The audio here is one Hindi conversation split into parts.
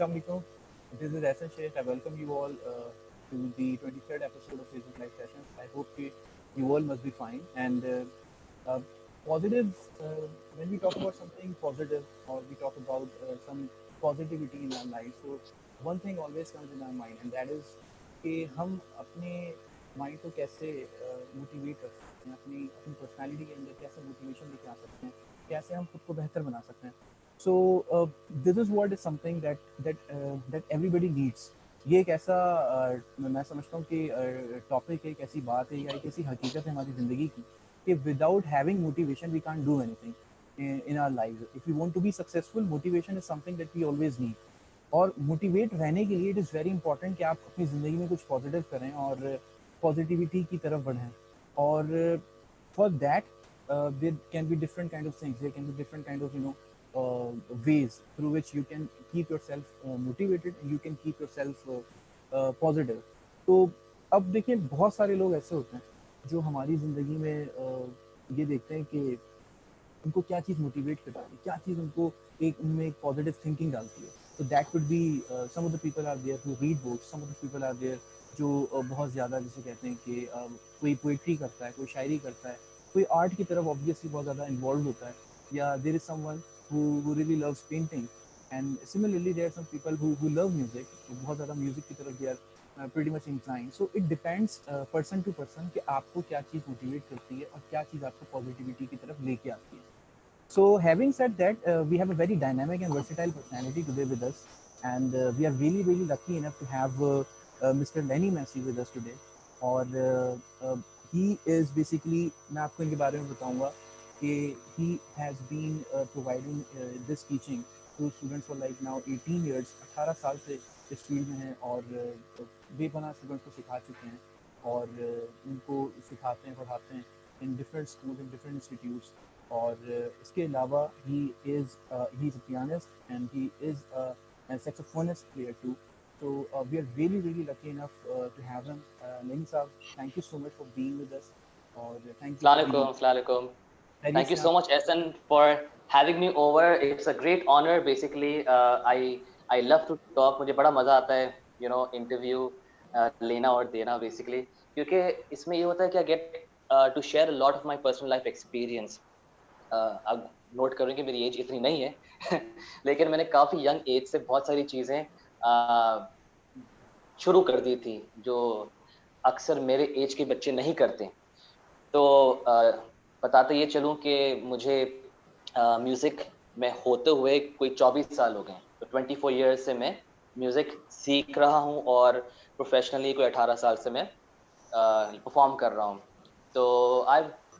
Assalamu alaikum. This is Hassan Sheikh. I welcome you all to the 23rd episode of Facebook Live Sessions. I hope you all must be fine. And positive, when we talk about something positive or we talk about some positivity in our life, so one thing always comes in our mind, and that is कि हम अपने माइंड को कैसे मोटिवेट कर सकते हैं, अपनी अपनी पर्सनालिटी के अंदर कैसे मोटिवेशन लेके आ सकते हैं, कैसे हम खुद को बेहतर बना सकते हैं. So this is what is something that everybody needs. ये एक ऐसा मैं समझता हूँ कि टॉपिक है, एक ऐसी बात है या एक ऐसी हकीकत है हमारी ज़िंदगी की कि without having motivation we can't do anything in our lives. If we want to be successful, motivation is something that we always need. और मोटिवेट रहने के लिए इट इज़ वेरी इंपॉर्टेंट कि आप अपनी ज़िंदगी में कुछ पॉजिटिव करें और पॉजिटिविटी की तरफ बढ़ें. और for that there can be different kind of things. There can be different kind of ways through which you can keep yourself motivated and you can keep yourself positive. तो अब देखिए बहुत सारे लोग ऐसे होते हैं जो हमारी ज़िंदगी में ये देखते हैं कि उनको क्या चीज़ मोटिवेट करती है, क्या चीज़ उनको उनमें एक पॉजिटिव थिंकिंग डालती है. तो that could be some of the people are there who read books, some of the people are there जो बहुत ज़्यादा जैसे कहते हैं कि कोई पोइट्री करता है, कोई शायरी करता है, कोई आर्ट की तरफ ऑब्वियसली बहुत ज़्यादा इन्वॉल्व होता है, या there is someone who really loves painting. And similarly there are some people who love music, बहुत ज़्यादा म्यूजिक की तरफ they are pretty much inclined. So it depends person to person कि आपको क्या चीज़ मोटिवेट करती है और क्या चीज़ आपको पॉजिटिविटी की तरफ लेके आती है. So having said that, we have a very dynamic and versatile personality today with us, and we are really lucky enough to have Mr. Lenny Messi with us today. और he is basically, मैं आपको इनके बारे में बताऊंगा कि he has been providing this teaching to students for like now 18 years. 18 साल से इस फील्ड में हैं और बेपनाह स्टूडेंट्स को सिखा चुके हैं और उनको सिखाते हैं, पढ़ाते हैं in different schools, in different institutes. और इसके अलावा he is a pianist and he is a saxophonist player too. So we are really lucky enough to have him. Lenny साहब, thank you so much for being with us. और thank you. Assalamualaikum. Thank you so much, Ehsan, for having me over. It's a great honor. Basically, I love to talk. मुझे बड़ा मजा आता है, interview लेना और देना basically, क्योंकि इसमें ये होता है कि I get to share a lot of my personal life experience. अब नोट करूँ कि मेरी एज इतनी नहीं है लेकिन मैंने काफी यंग एज से बहुत सारी चीजें शुरू कर दी थी जो अक्सर मेरे एज के बच्चे नहीं करते. तो बताते ये चलूं कि मुझे म्यूजिक में होते हुए कोई 24 साल हो गए. तो 24 इयर्स से मैं म्यूजिक सीख रहा हूं और प्रोफेशनली कोई 18 साल से मैं परफॉर्म कर रहा हूं. तो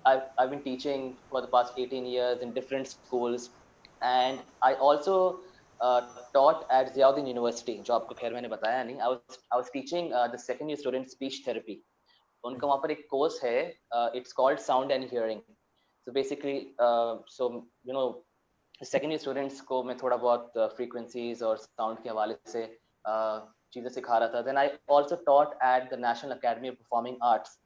I've been teaching for the past 18 years in different schools, and I also taught at Ziauddin University, जो आपको खैर मैंने बताया नहीं. I was teaching the second year student speech therapy. उनका वहाँ पर एक कोर्स है, it's called sound and hearing. So basically, second year students को मैं थोड़ा बहुत frequencies और sound के हवाले से चीजें सिखा रहा था. Then I also taught at the National Academy of Performing Arts,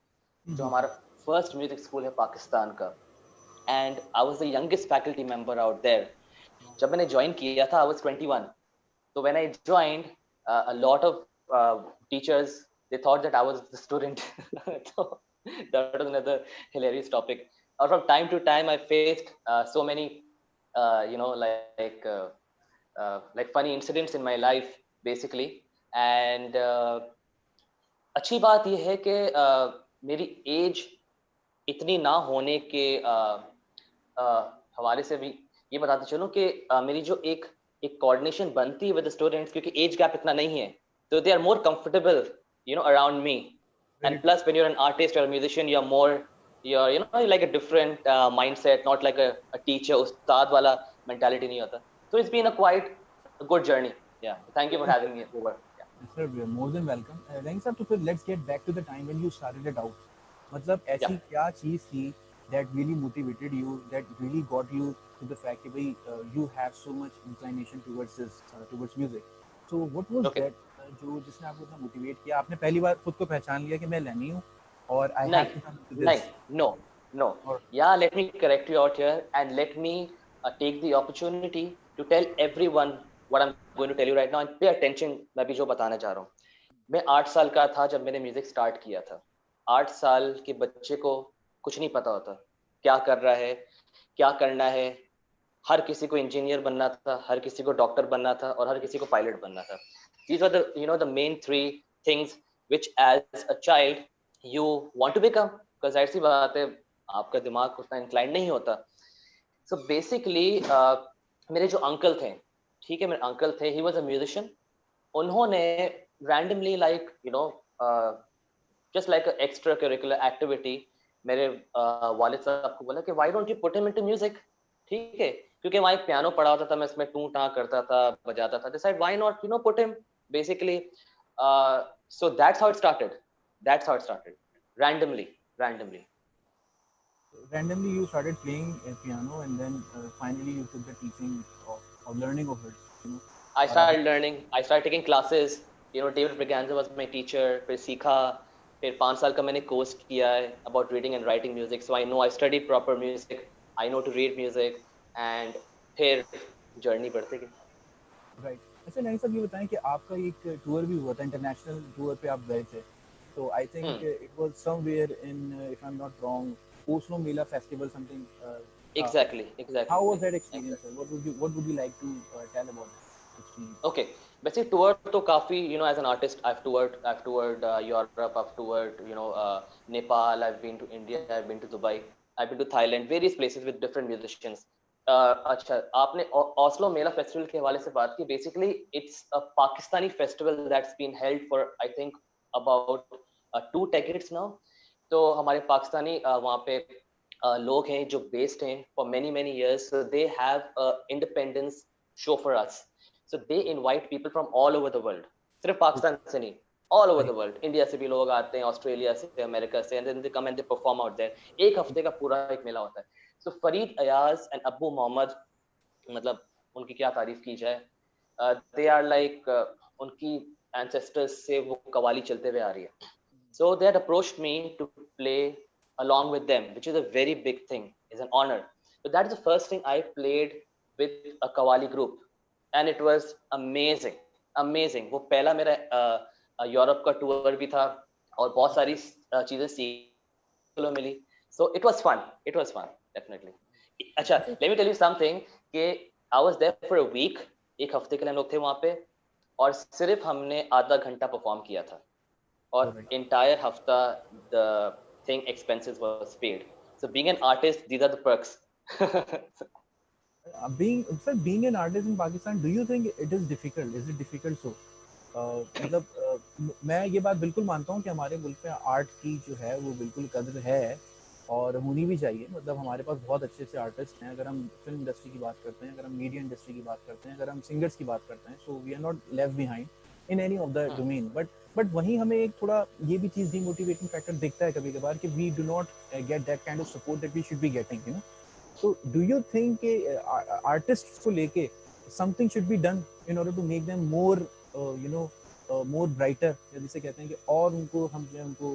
जो हमारा first music school है पाकिस्तान का. And I was the youngest faculty member out there. जब मैंने join किया था I was 21. So when I joined, a lot of teachers, they thought that I was the student. So that was another hilarious topic. Or from time to time, I faced so many, like funny incidents in my life, basically. And अच्छी बात यह है कि मेरी एज इतनी ना होने के हवाले से भी ये बताते चलूं कि मेरी जो एक कोऑर्डिनेशन बनती है विद द स्टूडेंट्स, क्योंकि एज गैप इतना नहीं है, तो they are more comfortable around me. And plus when you are an artist और musician, you are more you're like a different mindset, not like a teacher ustad wala mentality नहीं होता. So it's been a quite a good journey. Yeah, thank you for having me over. Yeah. Sir, we are more than welcome. Lenny sir, तो फिर let's get back to the time when you started it out. मतलब ऐसी क्या चीज थी that really motivated you, that really got you to the fact that you have so much inclination towards this, towards music. So what was that जो जिसने आपको इतना मोटिवेट किया? आपने पहली बार खुद को पहचान लिया कि मैं लेनी हूँ और I have to come to this? No. Yeah, let me correct you out here and let me take the opportunity to tell everyone what I am going to tell you right now, and pay attention, मैं भी जो बताना चाह रहा हूँ। मैं 8 साल का था जब मैंने म्यूजिक स्टार्ट किया था। 8 साल के बच्चे को कुछ नहीं पता होता क्या कर रहा है, क्या करना है। हर किसी को इंजीनियर बनना था, हर किसी को डॉक्टर बनना था, और हर किसी को पायलट बनना था। These are the, you know, the main three things which as a child you want to become, because जाहिर सी बात है आपका दिमाग उतना इंक्लाइन नहीं होता। So basically मेरे जो अंकल थे, ठीक है, मेरे अंकल थे, he was a musician। उन्होंने randomly, like you know, just like an extra curricular activity, मेरे वालिद साहब को बोला कि why don't you put him into music, ठीक है, क्योंकि वहाँ एक पियानो पड़ा होता था, मैं इसमें टू टाँ करता था, बजाता था। Decide why not, you know, put him basically। So that's how it started, that's how it started, randomly Randomly, you started playing piano, and then finally you took the teaching of learning of it. You know, I और आप started learning, I started taking classes, you know, David Braganza was my teacher। फिर सीखा, फिर 5 साल का मैंने कोर्स किया है about reading and writing music, so I know, I studied proper music, I know to read music, and फिर जर्नी बढ़ती गई। राइट। अच्छा नहीं साहब, ये बताएं कि आपका एक टूर भी हुआ था, इंटरनेशनल टूर पे आप गए थे, तो I think it was somewhere in, if I am not wrong, Oslo Mela festival something था। Exactly। How was that experience sir? What would you like to tell about that experience? Okay, वैसे टूर तो काफी, you know, as an artist I've toured Europe, I've toured, you know, Nepal, I've been to India, I've been to Dubai, I've been to Thailand, various places with different musicians। अच्छा, आपने ओस्लो मेला फेस्टिवल के हवाले से बात की। Basically it's a Pakistani festival that's been held for I think about 2 decades now. तो हमारे पाकिस्तानी वहाँ पे लोग हैं जो बेस्ड हैं for many many years, so they have a independence show for us। So they invite people from all over the world, सिर्फ पाकिस्तान से नहीं, all over the world। India से भी लोग आते हैं, ऑस्ट्रेलिया से, अमेरिका से, and then they come and they perform out there। एक हफ्ते का पूरा एक मेला होता है। So फरीद अयाज एंड अब्बू मोहम्मद, मतलब उनकी क्या तारीफ की जाए। they are like उनकी ancestors से वो कवाली चलते हुए आ रही है। So they had approached me to play along with them, which is a very big thing, is an honor। So that is the first thing I played with a Qawwali group, and it was amazing, amazing। वो पहला मेरा यूरोप का टूर भी था, और बहुत सारी चीजें सीखने को मिली। So it was fun definitely। अच्छा, let me tell you something कि I was there for a week। एक हफ्ते के लिए हम लोग थे वहाँ पे, और सिर्फ हमने आधा घंटा परफॉर्म किया था, और entire hafta the thing expenses was paid। So being an artist, these are the perks। being an artist in Pakistan, do you think it is difficult? Is it difficult? So मतलब मैं ये बात बिल्कुल मानता हूँ कि हमारे मुल्क में आर्ट की जो है वो बिल्कुल कद्र है, और होनी भी चाहिए। मतलब हमारे पास बहुत अच्छे अच्छे आर्टिस्ट हैं। अगर हम फिल्म इंडस्ट्री की बात करते हैं, अगर हम मीडिया इंडस्ट्री की बात करते हैं, अगर हम सिंगर्स की बात करते हैं, so we are not left behind in any of the domain. But वहीं हमें एक थोड़ा ये भी चीज़ डीमोटिवेटिंग फैक्टर दिखता है कभी कभार कि we do not get that kind of support that we should be getting, you know. So do you think artists को लेके something should be done in order to make them more more brighter, या जिसे कहते हैं कि और उनको हम जो है उनको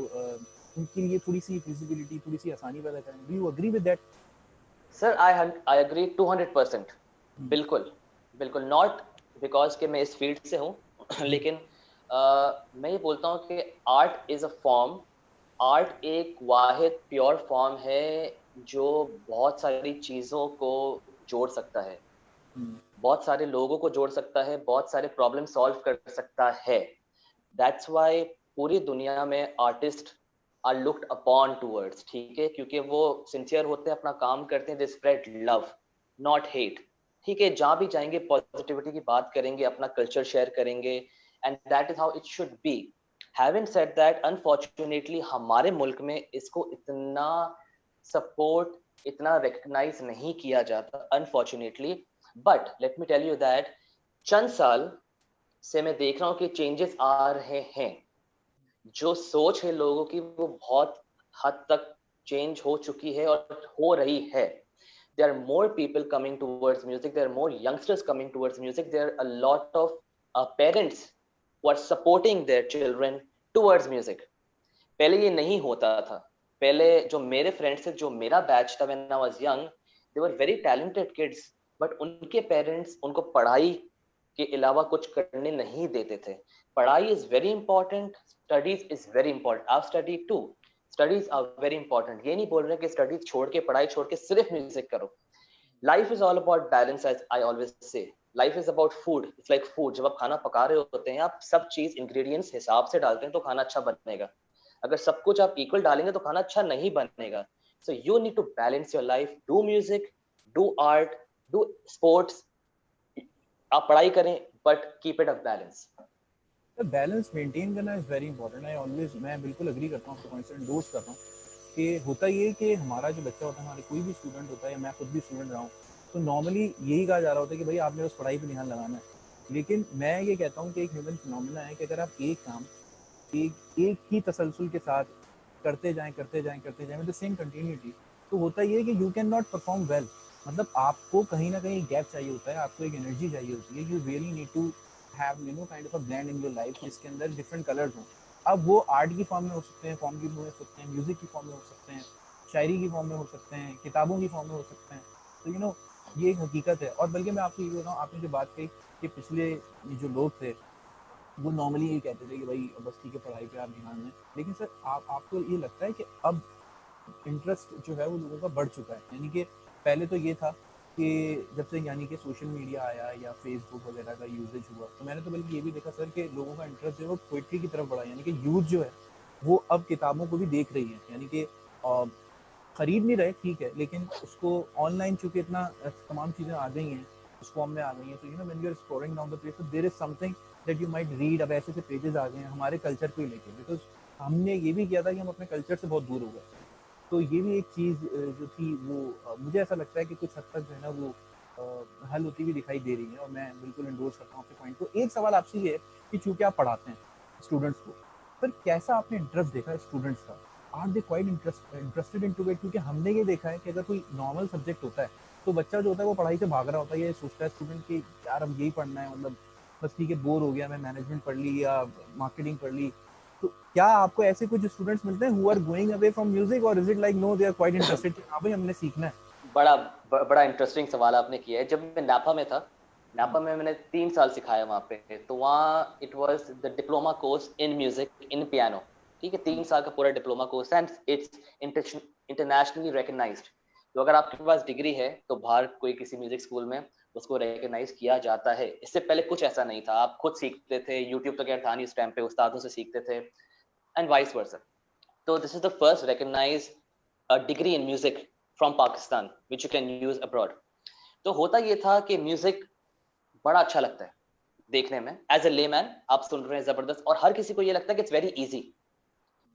उनके लिए थोड़ी सी विजिबिलिटी, थोड़ी सी आसानी पैदा करें? Do you agree with that? Sir, I agree 200%। बिल्कुल बिल्कुल, नॉट बिकॉज कि मैं इस फील्ड से हूँ लेकिन मैं ये बोलता हूँ कि art is a form, art एक वाहिद प्योर फॉर्म है जो बहुत सारी चीजों को जोड़ सकता है, बहुत सारे लोगों को जोड़ सकता है, बहुत सारे प्रॉब्लम सॉल्व कर सकता है। दैट्स वाई पूरी दुनिया में artist are looked upon towards, ठीक है, क्योंकि वो सिंसियर होते हैं, अपना काम करते हैं, they spread love not hate, ठीक है। जहां भी जाएंगे पॉजिटिविटी की बात करेंगे, अपना कल्चर शेयर करेंगे, and that is how it should be. Having said that, unfortunately हमारे मुल्क में इसको इतना सपोर्ट, इतना रिकग्नाइज नहीं किया जाता, unfortunately. But let me tell you that चंद साल से मैं देख रहा हूँ कि चेंजेस आ रहे हैं। जो सोच है लोगों की वो बहुत हद तक चेंज हो चुकी है और हो रही है। There are more people coming towards music, there are more youngsters coming towards music, there are a lot of parents who are supporting their children towards music। पहले ये नहीं होता था। पहले जो मेरे फ्रेंड्स थे, जो मेरा बैच था when I was young, they were very talented kids, but उनके पेरेंट्स उनको पढ़ाई के अलावा कुछ करने नहीं देते थे। पढ़ाई is very important, studies is very important, आप study too, studies are very important. ये नहीं बोल रहे कि स्टडीज छोड़ के, पढ़ाई छोड़ के सिर्फ म्यूजिक करो। Life is all about balance, as I always say. Life is about food, it's like food. जब आप खाना पका रहे होते हैं, आप सब चीज इंग्रेडिएंट्स हिसाब से डालते हैं तो खाना अच्छा बनेगा। अगर सब कुछ आप इक्वल डालेंगे तो खाना अच्छा नहीं बनेगा। So you need to balance your life, do music, do art, do sports, आप पढ़ाई करें but keep it a balance. Balance maintain करना is very important. I always, मैं बिल्कुल अग्री करता हूँ, आपके पॉइंट से एंडोर्स करता हूँ कि होता ये कि हमारा जो बच्चा होता है, हमारे कोई भी स्टूडेंट होता है, या मैं खुद भी स्टूडेंट रहा हूँ, तो नॉर्मली यही कहा जा रहा होता है कि भाई आपने बस पढ़ाई पे ध्यान लगाना है। लेकिन मैं ये कहता हूँ कि एक ह्यूमन फिनोमेना है कि अगर आप एक काम एक ही तसलसल के साथ करते जाएं विद द सेम कंटिन्यूटी, तो होता ये है कि you can not perform well. मतलब आपको कहीं ना कहीं गैप चाहिए होता है, आपको एक एनर्जी चाहिए होती है। You really need to have kind of a blend in your life, जिसके अंदर डिफरेंट कलर्स हों। अब वो आर्ट की फॉर्म में हो सकते हैं, फॉर्म की हो सकते हैं, म्यूजिक की फॉर्म में हो सकते हैं, शायरी की फॉर्म में हो सकते हैं, किताबों की फॉर्म में हो सकते हैं। तो ये एक हकीकत है। और बल्कि मैं आपको ये बताऊँ, आपने जो बात कही कि पिछले जो लोग थे वो नॉर्मली ये कहते थे कि भाई बस ठीक है, पढ़ाई पे आप ध्यान दें। लेकिन सर आपको ये लगता है कि अब इंटरेस्ट जो है वो लोगों का बढ़ चुका है? यानी कि पहले तो ये था कि जब से सोशल मीडिया आया या फेसबुक वगैरह का यूजेज हुआ, तो मैंने तो बल्कि ये भी देखा सर कि लोगों का इंटरेस्ट जो है वो पोइट्री की तरफ बढ़ा। यानी कि यूथ जो है वो अब किताबों को भी देख रही है। यानी कि खरीद नहीं रहे, ठीक है, लेकिन उसको ऑनलाइन चूंकि इतना तमाम चीज़ें आ गई हैं, उस फॉर्म में आ गई हैं, तो when you are exploring down the page, so there is something that you might read। अब ऐसे पेजेस आ गए हैं हमारे कल्चर को लेके, बिकॉज हमने ये भी किया था कि हम अपने कल्चर से बहुत दूर हो गए। तो ये भी एक चीज़ जो थी वो मुझे ऐसा लगता है कि कुछ हद तक जो है ना वो हल होती हुई दिखाई दे रही है, और मैं बिल्कुल एंडोर्स करता हूँ आपके पॉइंट को। एक सवाल आपसे ये है कि चूंकि आप पढ़ाते हैं स्टूडेंट्स को, पर कैसा आपने इंटरेस्ट देखा है स्टूडेंट्स का? Are they quite interested in to it? क्योंकि हमने ये देखा है कि अगर कोई नॉर्मल सब्जेक्ट होता है तो बच्चा जो होता है वो पढ़ाई से भाग रहा होता है। ये सोचता है स्टूडेंट कि यार अब यही पढ़ना है, मतलब बस ठीक है, बोर हो गया, मैं मैनेजमेंट पढ़ ली या मार्केटिंग पढ़ ली। तो क्या आपको ऐसे कुछ स्टूडेंट्स मिलते हैं who are going away from music, और is it like no they are quite interested कि हाँ भाई हमने सीखना है? बड़ा इंटरेस्टिंग सवाल आपने किया है। जब मैं नापा में था, नापा में मैंने 3 साल सिखाया वहाँ पे, तो वहाँ it was the diploma course in music in piano. ठीक है, 3 साल का पूरा diploma course, and it's internationally recognised. तो अगर आपके पास डिग्री है तो बाहर कोई किसी म्यूजिक स्कूल में उसको रिकग्नाइज किया जाता है। इससे पहले कुछ ऐसा नहीं था, आप खुद सीखते थे, यूट्यूब तो खैर था नहीं उस टाइम पे, उस्तादों से सीखते थे, एंड वाइस वर्सा। तो this is the first recognise degree in music from Pakistan which you can use abroad. तो होता ये था कि म्यूजिक बड़ा अच्छा लगता है देखने में, एज ए लेमैन आप सुन रहे हैं जबरदस्त, और हर किसी को ये लगता है कि इट्स वेरी इजी।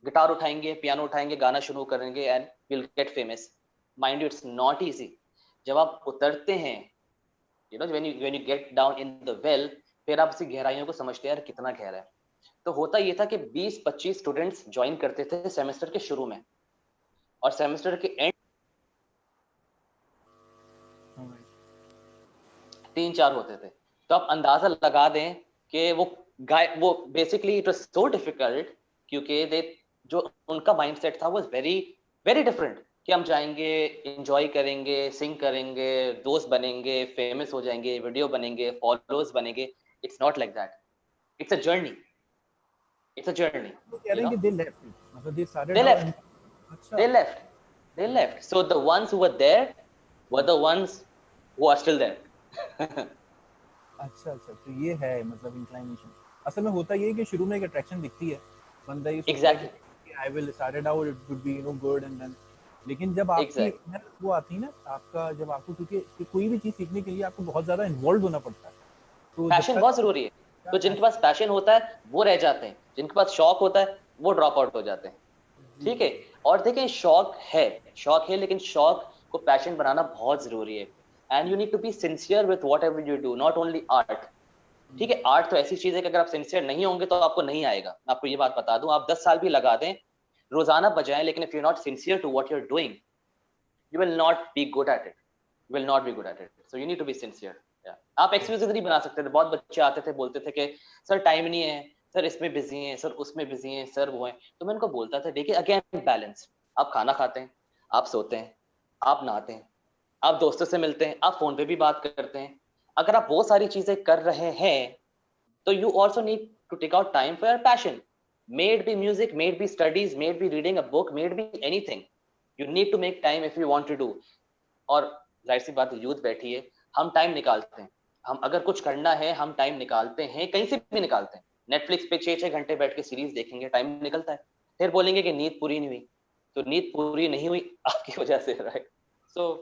गिटार उठाएंगे, पियानो उठाएंगे, गाना शुरू करेंगे and will get famous. Mind you, it's not easy. जब आप उतरते हैं, when you get down in the well, फिर आप इसकी गहराइयों को समझते हैं यार कितना गहरा है। तो होता ये था कि 20-25 स्टूडेंट्स ज्वाइन करते थे सेमेस्टर के शुरू में, और सेमेस्टर के एंड 3-4 होते थे। तो आप अंदाजा लगा दें कि वो basically it was so difficult, क्योंकि दे जो उनका माइंडसेट था वाज वेरी वेरी डिफरेंट, कि हम जाएंगे, एंजॉय करेंगे, सिंग करेंगे, दोस्त बनेंगे, फेमस हो जाएंगे, वीडियो बनेंगे, फॉलोअर्स बनेंगे। It's not like that, it's a journey, it's a journey, वो कह यू रहे हैं नो। कि दे लेफ्ट, मतलब they they started out left, and they अच्छा। left they left, so the ones who were there were the ones who are still there. अच्छा अच्छा, तो ये है मतलब इंक्लाइनेशन। असल में होता ये है कि शुरू में एक अट्रैक्शन दिखती है, बंदा ये सोचता है Exactly, कि I will started out, it would be good, and then लेकिन जब आपकी exactly. इनर वो आती है ना आपका, जब आपको, क्योंकि कि कोई भी चीज़ सीखने के लिए आपको बहुत ज़्यादा इन्वॉल्व होना पड़ता है। तो जब पैशन तक बहुत जरूरी है। क्या तो जिनके पास पैशन। पैशन होता है वो रह जाते हैं, जिनके पास शौक होता है वो ड्रॉप आउट हो जाते हैं। जी ठीक है, जी। और देखें, शौक है, लेकिन शौक को पैशन बनाना बहुत जरूरी है। And you need to be sincere with whatever you do, not only art. ठीक है, आर्ट तो ऐसी चीज है कि अगर आप सिंसियर नहीं होंगे तो आपको नहीं आएगा। मैं आपको ये बात बता दूं, आप 10 साल भी लगा दें, रोजाना बजाएं, लेकिन if you not sincere to what you are doing, you will not be good at it, you will not be good at it, so you need to be sincere. Yeah. आप एक्सक्यूजेस नहीं बना सकते थे। बहुत बच्चे आते थे, बोलते थे कि सर टाइम नहीं है, सर इसमें बिजी हैं, सर उसमें बिजी हैं, सर वो हैं। तो मैं उनको बोलता था देखिए, अगेन बैलेंस, आप खाना खाते हैं, आप सोते हैं, आप नहाते हैं, आप दोस्तों से मिलते हैं, आप फोन पे भी बात करते हैं, अगर आप वो सारी चीजें कर रहे हैं तो you also need to take out time for your passion. May it be music, may it be studies, may it be reading a book, may it be anything. You need to make time if you want to do. और जाहिर सी बात है, यूथ बैठी है, हम टाइम निकालते हैं, हम अगर कुछ करना है हम टाइम निकालते हैं, कहीं से भी निकालते हैं। नेटफ्लिक्स पे 6-6 घंटे बैठ के सीरीज देखेंगे, टाइम निकलता है, फिर बोलेंगे कि नींद पूरी नहीं हुई, तो नींद पूरी नहीं हुई आपकी वजह से, राइट? सो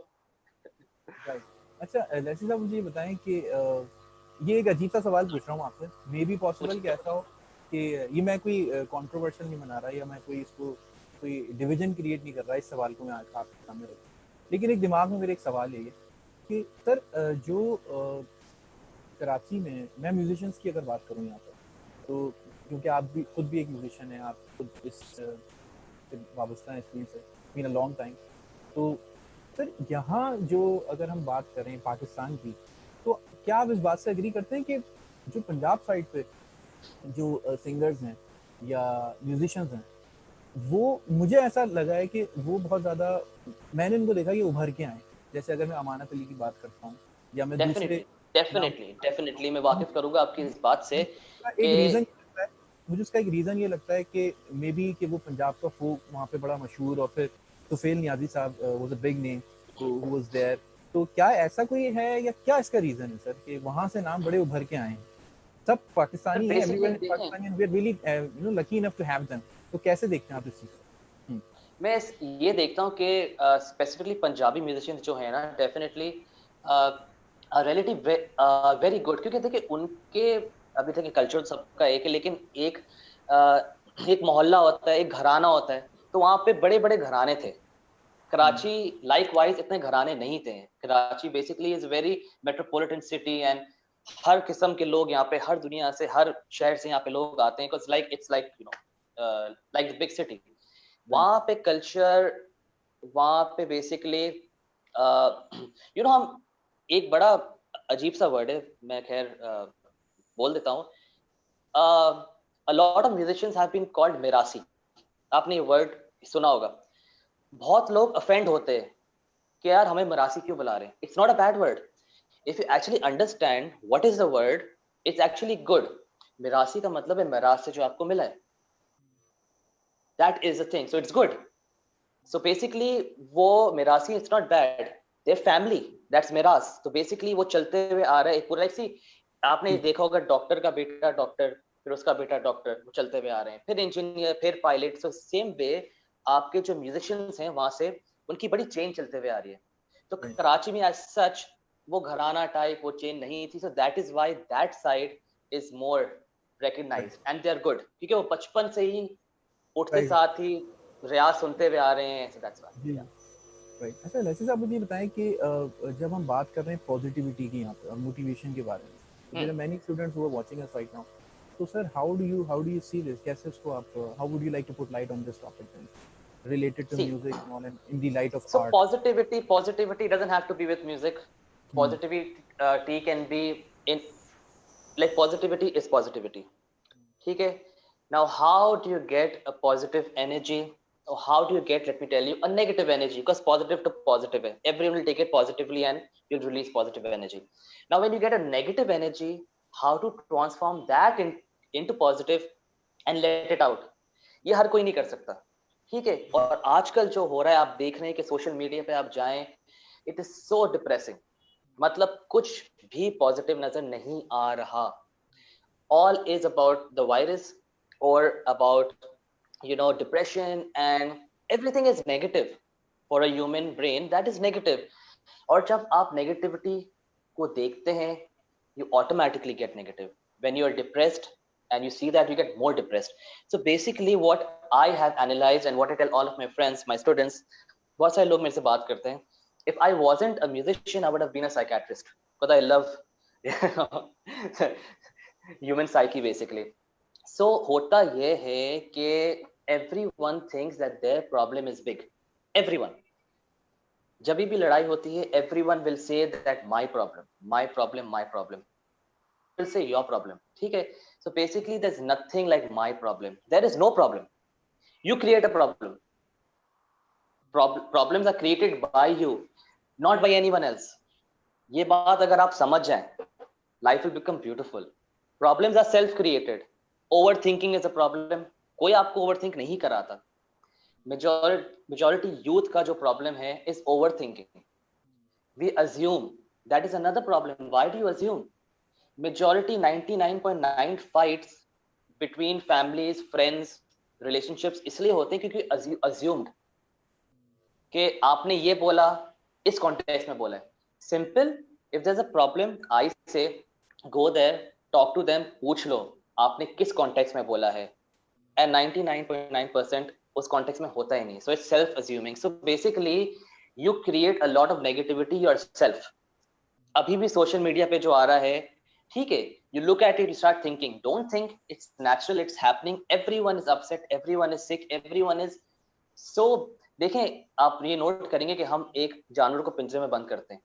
राइट। अच्छा लैसी साहब, मुझे ये बताएं कि ये एक अजीब सा सवाल पूछ रहा हूँ आपसे, मे बी पॉसिबल कि ऐसा हो कि ये मैं कोई कंट्रोवर्शियल नहीं बना रहा, या मैं कोई इसको कोई डिवीजन क्रिएट नहीं कर रहा, इस सवाल को मैं आपके सामने रखूँ, लेकिन एक दिमाग में मेरे एक सवाल है ये कि सर जो कराची में, मैं म्यूजिशियंस की अगर बात करूँ यहाँ पर, तो क्योंकि आप भी खुद भी एक म्यूजिशियन हैं, आप खुद इस वाबस्ता हैं इस फील्ड से बीन अ लॉन्ग टाइम, तो सर यहाँ जो अगर हम बात करें पाकिस्तान की, तो क्या आप इस बात से एग्री करते हैं कि जो पंजाब साइड पे जो सिंगर्स हैं या म्यूजिशियंस हैं, वो, मुझे ऐसा लगा है कि वो बहुत ज़्यादा, मैंने इनको देखा कि उभर के आए, जैसे अगर मैं अमानत अली की बात करता हूँ या मैं दूसरे डेफिनेटली मैं वाकिफ करूंगा आपकी इस बात से एक रीज़न लगता है, मुझे उसका एक रीज़न ये लगता है कि मे बी कि वो पंजाब का फोक वहाँ पे बड़ा मशहूर, और फिर तुफेल नियाज़ी साहब was a big name who was there, तो क्या ऐसा कोई है या क्या इसका रीज़न है सर कि वहाँ से नाम बड़े उभर के आए हैं? सब पाकिस्तानी हैं, everyone is Pakistani and we are really lucky enough to have them, तो कैसे देखते हैं आप इस चीज़ को? मैं ये देखता हूँ कि स्पेसिफिकली पंजाबी म्यूजिशियंस जो है ना, डेफिनेटली रिलेटिव वेरी गुड, क्योंकि देखिए उनके, अभी तक कल्चर सबका एक है, लेकिन एक मोहल्ला होता है, एक घराना होता है, तो वहाँ पे बड़े बड़े घराने थे। कराची लाइक वाइज इतने घराने नहीं थे। Karachi basically is very metropolitan city and हर किस्म के लोग यहाँ पे, हर दुनिया से, हर शहर से यहाँ पे लोग आते हैं, it's like you know like the big city. वहाँ पे कल्चर, वहाँ पे बेसिकली यू नो, हम एक बड़ा अजीब सा वर्ड है, मैं खैर बोल देता हूँ, a lot of musicians have been called Mirasi. आपने ये वर्ड सुना होगा। बहुत लोग अफेंड होते हैं कि यार हमें मिरासी क्यों बुला रहे हैं। It's not a bad word, if you actually understand what is the word, it's actually good. मिरासी का मतलब है मिरास से जो आपको मिला है, that is the thing, so it's good. So basically वो मिरासी, it's not bad, their family, that's मिरास। तो बेसिकली वो चलते हुए आ रहा है एक पूरा, लाइक आपने देखा होगा डॉक्टर का बेटा डॉक्टर, फिर उसका बेटा डॉक्टर, वो चलते हुए आ रहे हैं, फिर इंजीनियर, फिर पायलट। सो सेम वे आपके जो म्यूजिशियंस हैं वहां से उनकी बड़ी चेन चलते हुए आ रही है। तो कराची में एज सच वो घराना टाइप वो चेन नहीं थी, so that is why that side is more recognised and they are good, क्योंकि वो बचपन से ही उठते साथ ही रियाज सुनते हुए आ रहे हैं, सो दैट्स व्हाई। राइट। अच्छा लैसी साहब, मुझे बताएं कि जब हम बात कर रहे हैं पॉजिटिविटी की यहाँ पे और मोटिवेशन के बारे में, there are many students who are watching us right now, तो sir how do you see this, कैसे इसको आप, how would you like to put light on this topic related to music and all, and in the light of so art? positivity doesn't have to be with music. Positivity can be in, like positivity is positivity. Okay, now how do you get a positive energy, or how do you get, let me tell you, a negative energy? Because positive to positive, everyone will take it positively and you'll release positive energy. Now when you get a negative energy, how to transform that into positive and let it out, ये हर कोई नहीं कर सकता। ठीक है, और आजकल जो हो रहा है आप देख रहे हैं कि सोशल मीडिया पे आप जाएं, इट इज सो डिप्रेसिंग, मतलब कुछ भी पॉजिटिव नजर नहीं आ रहा। All is about the virus और about you know depression, and everything is negative for a human brain, that is negative. और जब आप नेगेटिविटी को देखते हैं, you automatically get negative. When you are depressed and you see that, you get more depressed. So basically what I have analyzed and what I tell all of my friends, my students, बहुत सारे लोग मेरे से बात करते हैं, if I wasn't a musician, I would have been a psychiatrist, because I love human psyche basically. So होता ये है कि everyone thinks that their problem is big. Everyone. जब भी लड़ाई होती है, everyone will say that my problem will say your problem. ठीक है, so basically there's nothing like my problem, there is no problem, you create a problem. Problems are created by you, not by anyone else. ये बात अगर आप समझ जाएं, life will become beautiful. Problems are self created. Overthinking is a problem. कोई आपको overthink नहीं कराता. Majority youth का जो problem है is overthinking. We assume. That is another problem. Why do you assume? Majority 99.9 fights between families, friends, relationships इसलिए होते हैं क्योंकि assumed कि आपने ये बोला इस कॉन्टेक्स्ट में बोला है. Simple, if there is a problem I say go there, talk to them, पूछ लो आपने किस कॉन्टेक्स्ट में बोला है. एंड 99.9% उस कॉन्टेक्स्ट में होता ही नहीं. So it's self assuming. So basically you create a lot of negativity yourself. अभी भी सोशल मीडिया पे जो आ रहा है, ठीक है, you look at it, you start thinking, don't think it's natural, it's happening, everyone is upset, everyone is sick, everyone is. So देखें, आप ये नोट करेंगे कि हम एक जानवर को पिंजरे में बंद करते हैं.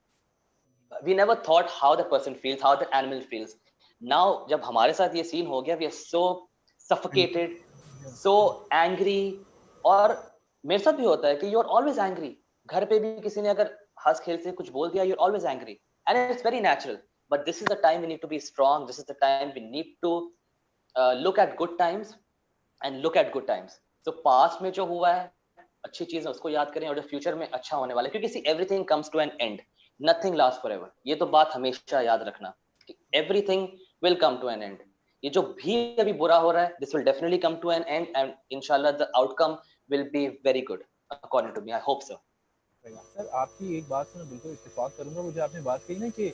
We never thought how the person feels, how the animal feels. Now जब हमारे साथ ये सीन हो गया, we are so suffocated, so angry. और मेरे साथ भी होता है कि you are always angry. घर पे भी किसी ने अगर हंस खेल से कुछ बोल दिया, you are always angry, and it's very natural. But this is the time we need to be strong. This is the time we need to look at good times and look at good times. So past में जो हुआ है अच्छी चीज है उसको याद करें, और जो फ्यूचर में अच्छा होने वाला है, क्योंकि everything comes to an end, nothing last forever. ये तो बात हमेशा याद रखना कि everything will come to an end. ये जो भी अभी बुरा हो रहा है, this will definitely come to an end, and इंशाल्लाह the outcome will be very good according to me. I hope so. Sir आपकी एक बात से मैं बिल्कुल इत्तेफाक करूंगा. वो जो आपने बात कही ना कि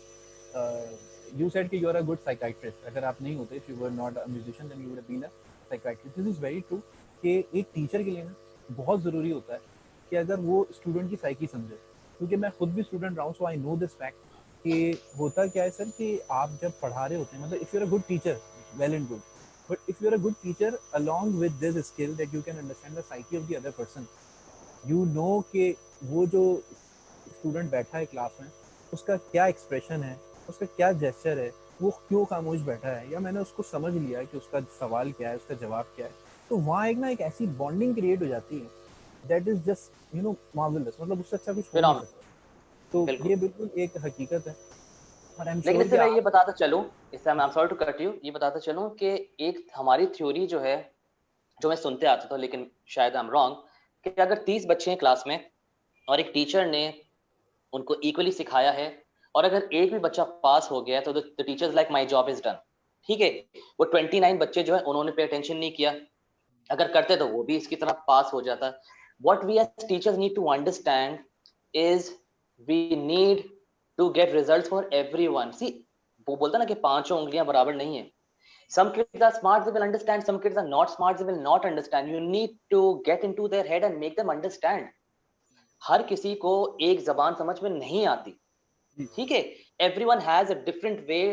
यू सेड कि you are a good psychiatrist. अगर आप नहीं होते, if you were not a musician, then you would have been a psychiatrist. This is very true कि एक टीचर के लिए ना बहुत ज़रूरी होता है कि अगर वो स्टूडेंट की साइकी समझे. क्योंकि मैं खुद भी स्टूडेंट रहा हूँ, सो आई नो दिस फैक्ट कि होता क्या है सर कि आप जब पढ़ा रहे होते हैं, मतलब if you are a good teacher, well and good, but if you are a good teacher along with this skill that you can understand the psyche of the other person, you know कि वो जो स्टूडेंट बैठा है क्लास में, उसका क्या एक्सप्रेशन है, उसका क्या जेस्चर है, वो क्यों खामोश बैठा है, या मैंने उसको समझ लिया है कि उसका सवाल क्या है, उसका जवाब क्या है. तो वहाँ एक ऐसी बॉन्डिंग क्रिएट हो जाती है दैट इज जस्ट मार्वेलस. मतलब उससे अच्छा कुछ हो नहीं सकता. तो ये बिल्कुल एक हकीकत है. और आई एम श्योर लेकिन मैं ये बताता चलूं, इससे I am sorry to cut you, ये बताता चलूं कि एक हमारी थ्योरी जो है, जो मैं सुनते आता था, लेकिन शायद आई एम रॉन्ग, कि अगर 30 बच्चे हैं क्लास में और एक टीचर ने उनको इक्वली सिखाया है, और अगर एक भी बच्चा पास हो गया है तो the teacher is like my job is done. ठीक है, वो 29 बच्चे जो है उन्होंने पे अटेंशन नहीं किया, अगर करते तो वो भी इसकी तरह पास हो जाता. What we as teachers need to understand is we need to get results for everyone. See, वो बोलता ना कि पांचों उंगलियां बराबर नहीं है. Some kids are smart, they will understand. Some kids are not smart, they will not understand. You need to get into their head and make them understand. हर किसी को एक जबान समझ में नहीं आती, ठीक है. Everyone has a different way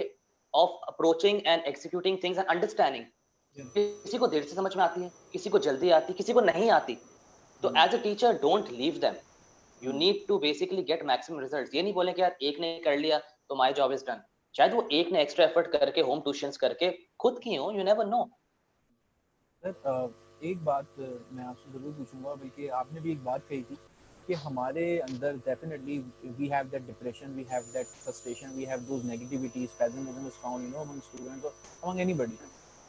of approaching and executing things and understanding. किसी को देर से समझ में आती है, किसी को जल्दी आती, किसी को नहीं आती. तो as a teacher don't leave them. You need to basically get maximum results. ये नहीं बोले कि यार एक ने कर लिया तो माय जॉब इज डन. शायद वो एक ने एक्स्ट्रा एफर्ट करके, होम ट्यूशंस करके खुद की हो, यू नेवर नो. सर एक बात मैं आपसे जरूर पूछूंगा, बल्कि आपने भी एक बात कही थी कि हमारे अंदर definitely we have that depression, we have that frustration, we have those negativities, pessimism is found, you know, among students और अमंग एनीबॉडी,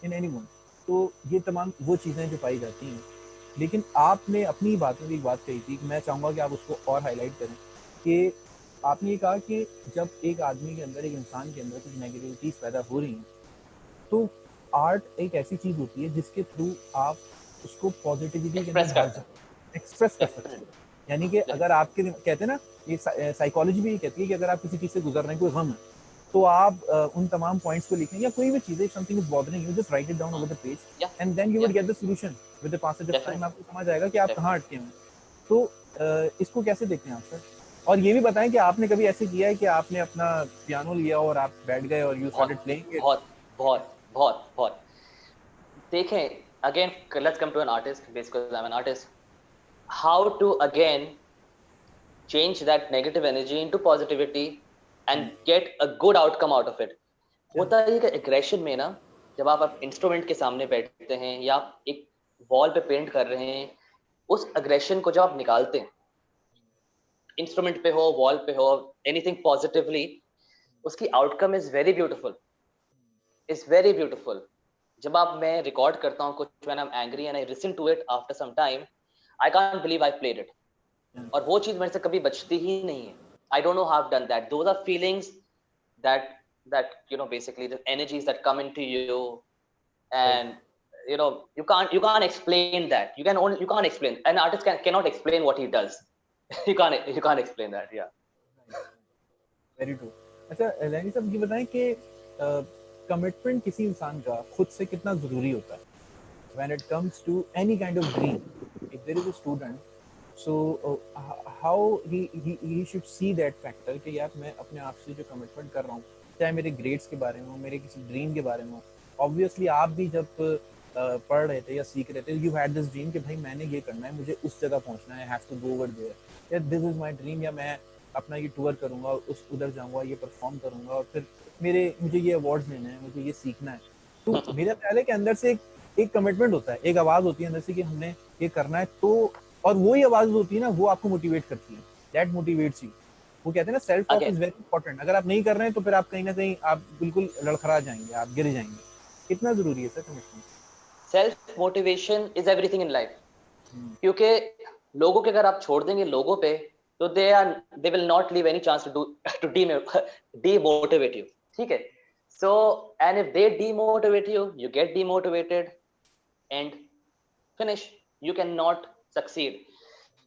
इन एनीवन. तो ये तमाम वो चीज़ें जो पाई जाती हैं. लेकिन आपने अपनी बात में एक बात कही थी कि मैं चाहूँगा कि आप उसको और हाईलाइट करें, कि आपने ये कहा कि जब एक आदमी के अंदर, एक इंसान के अंदर कुछ नेगेटिविटीज पैदा हो रही हैं, तो आर्ट एक ऐसी चीज़ होती है जिसके थ्रू आप उसको पॉजिटिविटी के अंदर एक्सप्रेस कर सकते हैं. यानी कि अगर आपके कहते हैं ना, ये साइकोलॉजी भी ये कहती है कि अगर आप किसी चीज़ से गुजर रहे हैं, कोई गम है, तो आप उन तमाम पॉइंट्स को लिखें, या कोई भी चीज़ है, something is bothering you, just write it down over the page and then you will get the solution with the passage of time. आपको समझ आएगा कि आप कहाँ अटके हैं. तो इसको कैसे देखते हैं आप सर? और ये भी बताएं कि आपने कभी ऐसे किया है कि आपने अपना पियानो लिया और आप बैठ गए और यू स्टार्टेड प्लेइंग इट? बहुत बहुत बहुत बहुत. देखें, again let's come to an artist, basically I am an artist. How to again change that negative energy into positivity and get a good outcome out of it. होता है कि एग्रेशन में ना, जब आप इंस्ट्रूमेंट के सामने बैठते हैं या आप एक वॉल पे पेंट कर रहे हैं, उस एग्रेशन को जब आप निकालते हैं, इंस्ट्रूमेंट पे हो, वॉल पे हो, एनीथिंग पॉजिटिवली, उसकी outcome is very beautiful. is very beautiful. जब आप मैं रिकॉर्ड करता हूँ कुछ, when I'm angry and I listen to it after some time, I can't believe I played it. और वो चीज मेरे से कभी बचती ही नहीं है. I don't know how I've done that. Those are feelings that basically the energies that come into you, and you can't explain that. You can't explain. An artist cannot explain what he does. you can't explain that. Yeah. Very true. अच्छा लैनी साहब, ये बताएं कि कमिटमेंट किसी इंसान का खुद से कितना जरूरी होता है when it comes to any kind of dream. If there is a student, so how he should see that factor कि यार मैं अपने आप से जो कमिटमेंट कर रहा हूँ, चाहे मेरे ग्रेड्स के बारे में हो, मेरे किसी ड्रीम के बारे में हो. ऑब्वियसली आप भी जब पढ़ रहे थे या सीख रहे थे, यू हैड दिस ड्रीम कि भाई मैंने ये करना है, मुझे उस जगह पहुंचना है, have to go over there, या दिस इज माय ड्रीम, या मैं अपना ये टूर करूंगा, उस उधर जाऊंगा, ये परफॉर्म करूंगा, और फिर मुझे ये अवार्ड्स लेने हैं, मुझे ये सीखना है. तो मेरा ख्याल है कि अंदर से एक कमिटमेंट होता है, एक आवाज होती है अंदर से कि हमने ये करना है. तो और वही आवाज होती है ना, वो आपको मोटिवेट करती है, दैट मोटिवेट्स यू. वो कहते हैं ना, self talk is very important. अगर आप नहीं कर रहे हैं तो फिर आप कहीं ना कहीं आप बिल्कुल लड़खड़ा जाएंगे, आप गिर जाएंगे. कितना जरूरी है sir commitment? Self motivation is everything in life. क्योंकि लोगों के अगर आप छोड़ देंगे लोगों पे, तो they will not leave any chance to demotivate you. ठीक है? So and if they demotivate you, you get demotivated and finish. You cannot succeed.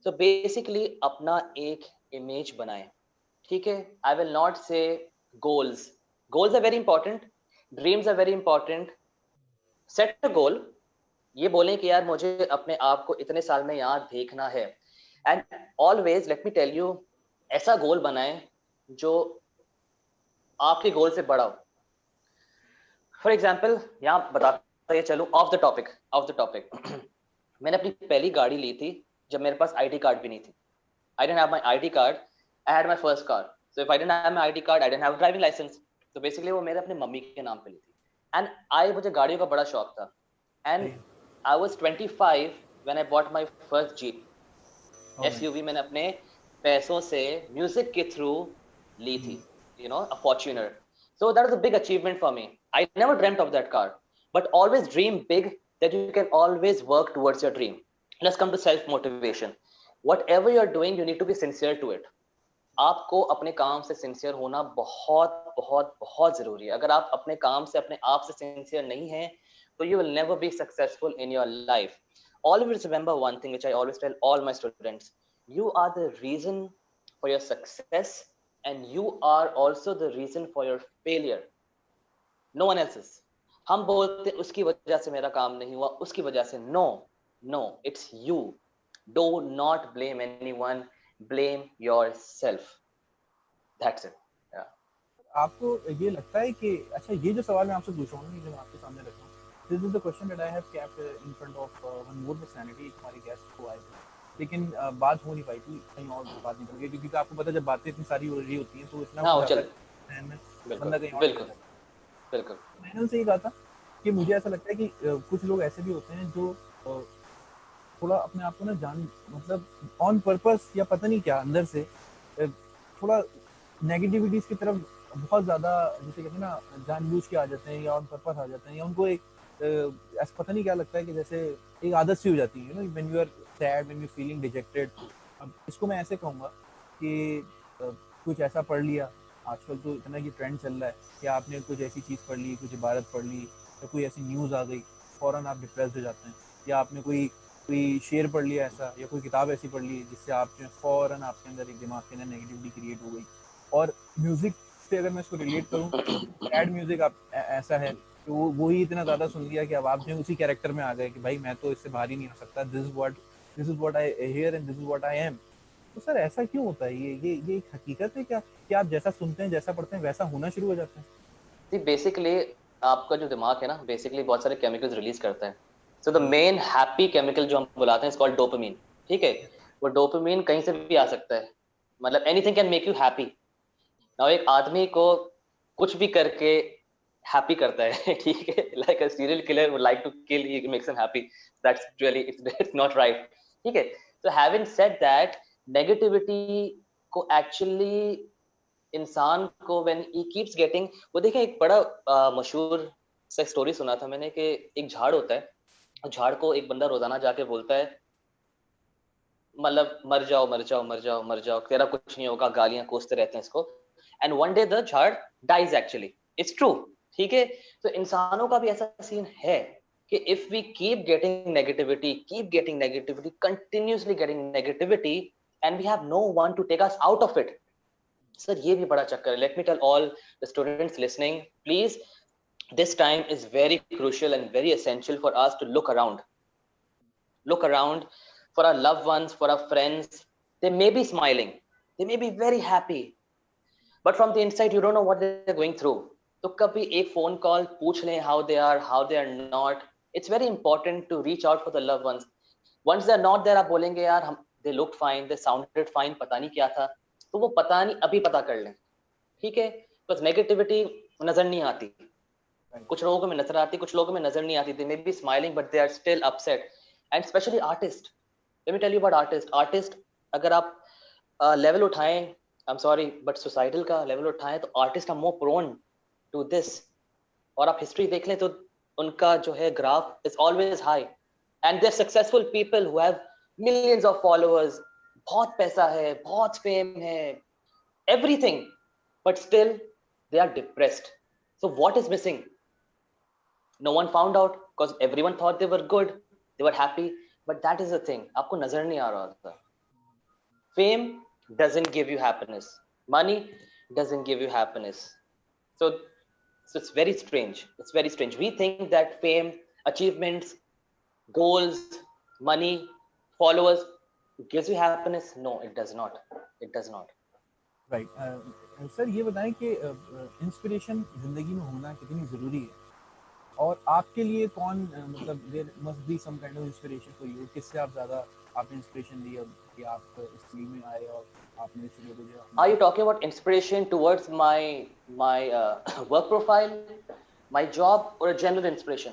So basically अपना एक image बनाएं. ठीक है? I will not say goals. Goals are very important. Dreams are very important. Set a goal. ये बोलें कि यार मुझे अपने आप को इतने साल में यहाँ देखना है. And always let me tell you, ऐसा गोल बनाएं जो आपके गोल से बड़ा हो. फॉर एग्जाम्पल यहाँ बताता चलूं ऑफ द टॉपिक मैंने अपनी पहली गाड़ी ली थी जब मेरे पास आईडी कार्ड भी नहीं थी. I didn't have my ID card, I had my first car. So if I didn't have my ID card, I didn't have driving licence. तो बेसिकली वो मेरे अपने मम्मी के नाम पे ली थी. एंड मुझे गाड़ियों का बड़ा शौक था. And I was 25 when I bought my first jeep SUV. मैंने अपने पैसों से म्यूजिक के थ्रू ली थी, a Fortuner. So that was a big achievement for me. I never dreamt of that car, but always dream big, that you can always work towards your dream. Let's come to self motivation. Whatever you're doing, you need to be sincere to it. आपको अपने काम से सिंसियर होना बहुत बहुत बहुत जरूरी है. अगर आप अपने काम से अपने आप से सिंसियर नहीं हैं, तो you will never be successful in your life. Always remember one thing which I always tell all my students: you are the reason for your success, and you are also the reason for your failure. No one else is. हम बोलते हैं उसकी वजह से मेरा काम नहीं हुआ, उसकी वजह से. No, it's you. Do not blame anyone, blame yourself. That's it. Yeah. आपको ये लगता है कि अच्छा, ये जो सवाल मैं आपसे पूछ रहा हूँ, जो मैं आपके सामने रखा हूँ, this is the question that I have kept in front of one more personality, हमारे गेस्ट को आए थे, लेकिन बात हो नहीं पाई थी, कहीं और बात निकल गई, क्योंकि आपको पता है जब बातें इतनी सारी हो रही होती हैं तो इतना बंदा कहीं और. बिल्कुल. मैंने उनसे ये कहा था कि मुझे ऐसा लगता है कि कुछ लोग ऐसे भी होते हैं जो थोड़ा अपने आप को ना मतलब ऑन पर्पस या पता नहीं क्या अंदर से थोड़ा नेगेटिविटीज की तरफ बहुत ज्यादा, जैसे कहते हैं ना, जानबूझ के आ जाते हैं या ऑन पर्पस आ जाते हैं, या उनको एक ऐसा पता नहीं क्या लगता है कि जैसे एक आदत सी हो जाती है, when you are sad, when you feeling dejected. अब इसको मैं ऐसे कहूँगा कि कुछ ऐसा पढ़ लिया, आजकल तो इतना ये ट्रेंड चल रहा है कि आपने कुछ ऐसी चीज़ पढ़ ली, कुछ इबारत पढ़ ली, या कोई ऐसी न्यूज़ आ गई, फ़ौरन आप डिप्रेस हो जाते हैं. या आपने कोई शेर पढ़ लिया ऐसा, या कोई किताब ऐसी पढ़ ली जिससे आप जो फ़ौरन आपके अंदर एक दिमाग के अंदर नेगेटिविटी क्रिएट हो गई. और म्यूज़िक से अगर मैं इसको रिलेट करूँ, सैड म्यूज़िक आप ऐसा है कि वो ही इतना ज़्यादा सुन लिया कि अब आप जो उसी कैरेक्टर में आ गए कि भाई मैं तो इससे बाहर ही नहीं हो सकता, this is what I hear and this is what I M. तो सर ऐसा क्यों होता है? ये एक हकीकत है क्या कि आप जैसा सुनते हैं, जैसा पढ़ते हैं, वैसा होना शुरू हो जाता है? जी, बेसिकली आपका जो दिमाग है ना, बेसिकली बहुत सारे केमिकल्स रिलीज करता है. So the main happy chemical जो हम बुलाते हैं इज कॉल्ड डोपामिन. ठीक है? वो डोपामिन कहीं से भी आ सकता है, मतलब anything can make you happy. Now एक आदमी को कुछ भी करके हैप्पी करता है, ठीक है, like a serial killer would like to kill, he makes him happy. That's really it's not right. ठीक है? So having said that, negativity को एक्चुअली इंसान को व्हेन ही कीप्स गेटिंग, वो देखिए एक बड़ा मशहूर से स्टोरी सुना था मैंने कि एक झाड़ होता है, झाड़ को एक बंदा रोजाना जाके बोलता है मतलब मर जाओ मर जाओ मर जाओ मर जाओ, तेरा कुछ नहीं होगा, गालियां कोसते रहते हैं इसको, एंड वन डे द झाड़ डाइज एक्चुअली, इट्स ट्रू। ठीक है, तो इंसानों का भी ऐसा सीन है कि if we keep getting negativity continuously getting negativity and we have no one to take us out of it. Sir ये भी बड़ा चक्कर है। Let me tell all the students listening, please this time is very crucial and very essential for us to look around for our loved ones, for our friends. They may be smiling, they may be very happy, but from the inside you don't know what they're going through. तो कभी एक phone call पूछ लें how they are not. It's very important to reach out for the loved ones. Once they're not there, आप बोलेंगे यार हम they looked fine, they sounded fine, पता नहीं क्या था, तो वो पता नहीं अभी पता कर लें, ठीक है? बस नेगेटिविटी नजर नहीं आती, कुछ लोगों को में नजर आती, कुछ लोगों में नजर नहीं आती। They may be smiling but they are still upset. And especially artist, let me tell you about artist अगर आप लेवल उठाएं, I'm sorry but societal का लेवल उठाएं तो artist are more prone to this। और आप हिस्ट्री देख लें तो उनका जो है graph is always high and they're successful people who have millions of followers, बहुत पैसा है, बहुत फेम है, everything, but still they are depressed. So what is missing? No one found out because everyone thought they were good, they were happy, but that is the thing, आपको नजर नहीं आ रहा था। Fame doesn't give you happiness, money doesn't give you happiness, so it's very strange, we think that fame, achievements, goals, money, followers gives you happiness. No, it does not। Right sir, ये बताएं कि इंस्पिरेशन जिंदगी में होना कितनी जरूरी है, और आपके लिए कौन मतलब there must be some kind of inspiration for you, किससे आप ज्यादा आपने इंस्पिरेशन ली कि आप इस फील्ड में आए और आपने इस फील्ड को। Are you talking about inspiration towards my work profile, my job, or a general inspiration?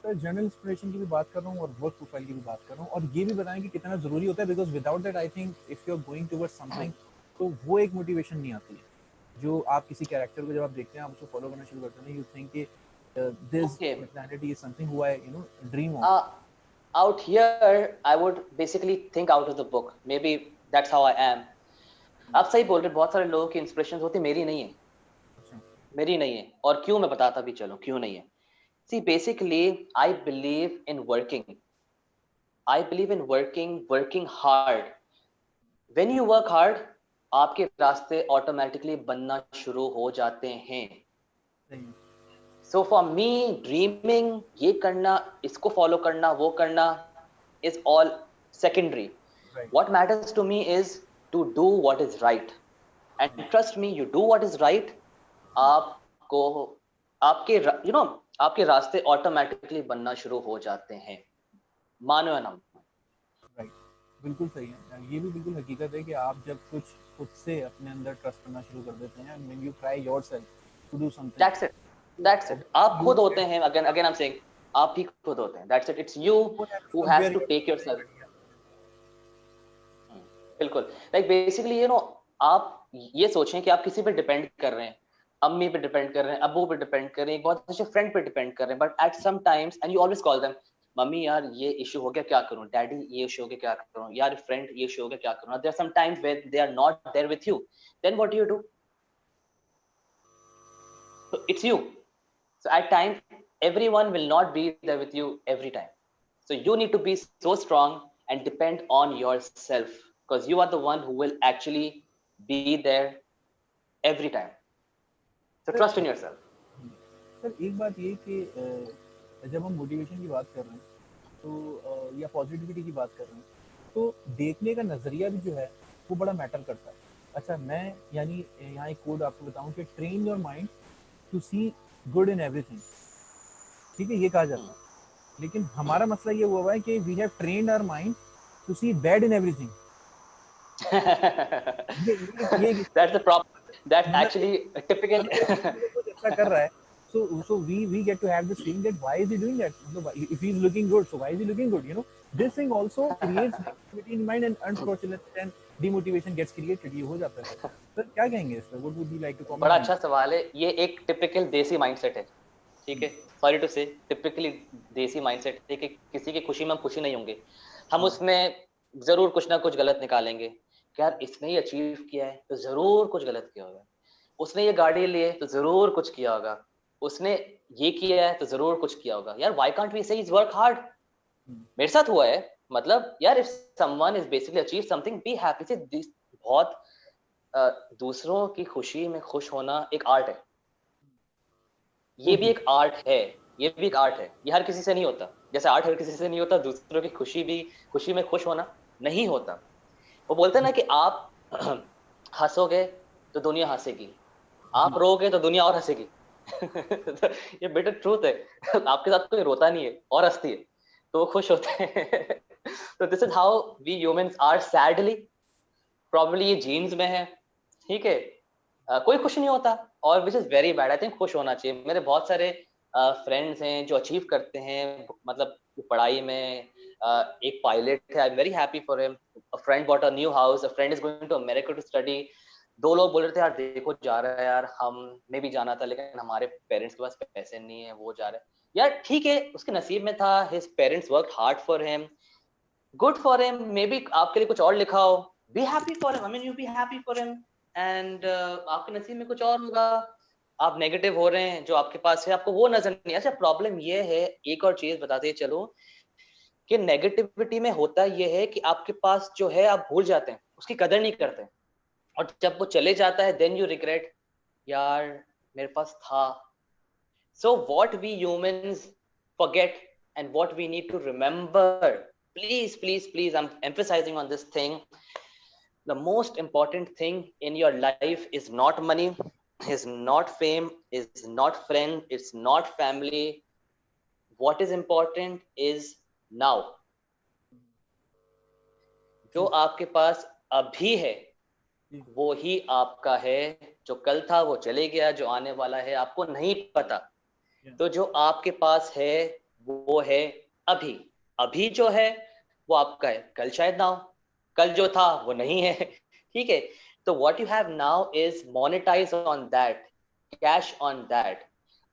Sir general inspiration की भी बात कर रहा हूँ और वर्क प्रोफाइल की भी बात कर रहा हूँ, और ये भी बताएं कि कितना जरूरी होता है, because without that I think if you are going towards something तो वो एक मोटिवेशन नहीं आती है जो आप किसी कैरेक्टर को जब आप देखते हैं आप उसको फॉलो करना शुरू करते हैं, यू थिंक कि this personality is something who I dream of. Out here I would basically think out of the book, maybe that's how I am। आप सही बोल रहे, बहुत सारे लोगों की इंस्पिरेशन होती, मेरी नहीं है, मेरी नहीं है, और क्यों मैं बताता भी चलूं क्यों नहीं है। See, basically I believe in working hard। when you work hard आपके रास्ते ऑटोमेटिकली बनना शुरू हो जाते हैं। So for me, dreaming, ये करना, इसको follow करना, वो करना is all secondary। Right. What matters to me is to do what is right, and trust me, you do what is right, आपको आपके आपके रास्ते ऑटोमेटिकली बनना शुरू हो जाते हैं, मानो या ना। Right. बिल्कुल सही है, ये भी बिल्कुल हकीकत है कि आप जब कुछ खुद से अपने अंदर ट्रस्ट करना शुरू कर देते हैं, when you try yourself to do something, that's it। आप खुद होते हैं, again I'm saying, आप ही खुद होते हैं, that's it। It's you who has to take yourself। बिल्कुल, like basically आप ये सोचें कि आप किसी पे डिपेंड कर रहे हैं, अम्मी पे डिपेंड कर रहे हैं, अब्बू पे डिपेंड कर रहे हैं, बहुत अच्छे फ्रेंड पे डिपेंड कर रहे हैं, but at some times and you always call them, mummy यार ये इशू हो गया क्या करूं, डैडी ये इशू हो गया क्या करूं, यार फ्रेंड ये इशू हो गया क्या करूं। There are some times when they are not there with you, then what do you do? So it's you। So at times everyone will not be there with you every time, so you need to be so strong and depend on yourself, because you are the one who will actually be there every time। so trust in yourself। Sir एक बात ये कि जब हम मोटिवेशन की बात कर रहे हैं तो या पॉजिटिविटी की बात कर रहे हैं तो देखने का नजरिया भी जो है वो बड़ा मैटर करता है। अच्छा, मैं यानी यहाँ एक कोड आपको बताऊं कि train your mind to see good in everything, ठीक है, ये कहा जाता है, लेकिन हमारा मसला ये हुआ है कि we have trained our mind to see bad in everything. That's the problem, that's actually a typical ऐसा कर रहा है, so we get to have this feeling that why is he doing that, if he is looking good, so why is he looking good, this thing also creates negativity in mind, and unfortunately then demotivation gets created। ये हो जाता है। सर क्या कहेंगे इस पे, what would you like to comment? बड़ा अच्छा सवाल है, ये एक टिपिकल देसी माइंडसेट है। ठीक है, सॉरी टू से, टिपिकली देसी माइंडसेट है कि किसी की खुशी में हम खुशी नहीं होंगे, हम उसमें जरूर कुछ ना कुछ गलत निकालेंगे कि यार इसने ये अचीव किया है तो जरूर कुछ गलत किया होगा, उसने ये गाड़ी ली है तो जरूर कुछ किया होगा, उसने ये किया है तो जरूर कुछ किया होगा। यार व्हाई कांट वी से इज वर्क हार्ड? मेरे साथ हुआ है, मतलब यार if someone is basically achieve something, be happy से। बहुत दूसरों की खुशी में खुश होना एक आर्ट है, ये भी एक आर्ट है, ये भी एक आर्ट है, ये हर किसी से नहीं होता। जैसे आर्ट हर किसी से नहीं होता, दूसरों की खुशी में खुश होना नहीं होता। वो बोलते हैं ना कि आप हंसोगे तो दुनिया हंसेगी, आप रोगे तो दुनिया और हंसेगी। तो ये बेटर ट्रूथ है। आपके साथ कोई रोता नहीं है और हंसती है तो वो खुश होते हैं। तो this is how we humans are, sadly probably ये जीन्स में है, ठीक है। कोई खुश नहीं होता, और which is very bad. I think खुश होना चाहिए। मेरे बहुत सारे फ्रेंड्स हैं जो अचीव करते हैं, मतलब पढ़ाई में। एक पायलट है, I am very happy for him. A friend bought a new house, a friend is going to America to study. दो लोग बोल रहे थे यार देखो जा रहा है, यार हमने भी जाना था लेकिन हमारे पेरेंट्स के पास पैसे नहीं है, वो जा रहा है। यार ठीक है, उसके नसीब में था, his parents work hard for him, good for him. May be आपके लिए कुछ और लिखा हो, be happy for him, I mean you be happy for him. And आपके नसीब में कुछ और होगा। आप नेगेटिव हो रहे हैं, जो आपके पास है आपको वो नजर नहीं। अच्छा, प्रॉब्लम ये है, एक और चीज बताते चलो, कि नेगेटिविटी में होता ये है कि आपके पास जो है आप भूल जाते हैं, उसकी कदर नहीं करते, और जब वो चले जाता है देन यू रिग्रेट, यार मेरे पास था। So what we humans forget and what we need to remember, please, please, please, I'm emphasizing on this thing. The most important thing in your life is not money, is not fame, is not friend, it's not family. What is important is now. जो आपके पास अभी है वो ही आपका है, जो कल था वो चले गया, जो आने वाला है आपको नहीं पता। तो जो आपके पास है वो है अभी। अभी जो है वो आपका है, कल शायद ना हो, कल जो था वो नहीं है। ठीक है, तो what you have now is monetise on that, cash on that.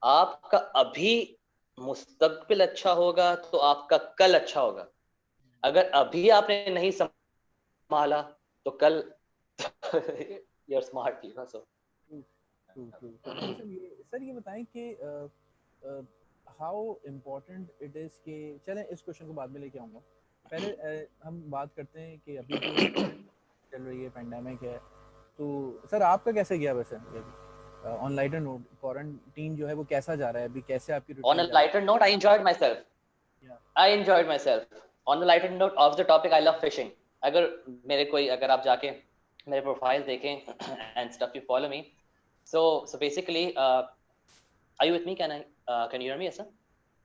आपका अभी मुस्तकबिल अच्छा होगा तो आपका कल अच्छा होगा। अगर अभी आपने नहीं संभाला तो कल you're smart, you know, so sir ये बताएं कि हाउ इम्पोर्टेंट इट इज कि, चलें इस क्वेश्चन को बाद में लेके आऊँगा, पहले हम बात करते हैं कि अभी जो चल रही है पेंडेमिक है, तो सर आपका कैसे गया वैसे? ऑन लाइटर नोट, क्वारंटीन जो है वो कैसा जा रहा है अभी, कैसे आपकी on रूटीन a जा रही lighter note, I enjoyed myself. है? I enjoyed myself. On the lighter note of the topic, I love fishing. अगर आप जाके मेरे प्रोफाइल देखें and stuff, you follow me. So basically, are you with me? Can you hear me, sir?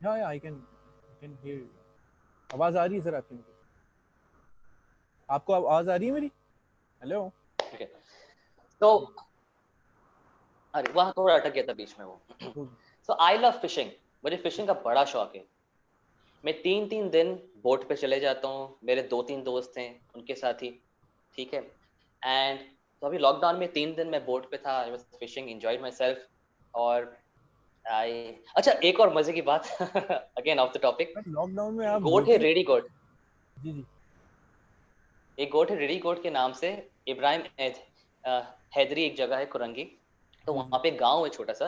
Yeah, I can hear you. आवाज आ रही है सर आपकी? आपको आवाज आ रही है मेरी? हेलो? Okay. So अरे वहाँ थोड़ा अटक गया था बीच में वो। So I love fishing. मुझे फिशिंग का बड़ा शौक है। मैं 3-3 दिन बोट पे चले जाता हूँ, मेरे 2-3 दोस्त हैं उनके साथ ही, ठीक है। एंड तो अभी लॉकडाउन में 3 दिन मैं बोट पे था, I was fishing, enjoyed my self. और आई, अच्छा एक और मजे की बात, again of the topic. Lockdown में आप गोट है रेडी गोट। जी जी। एक गोट है रेडी गोट के नाम से, इब्राहिम हैदरी एक जगह है कुरंगी, तो वहाँ पे गांव है छोटा सा।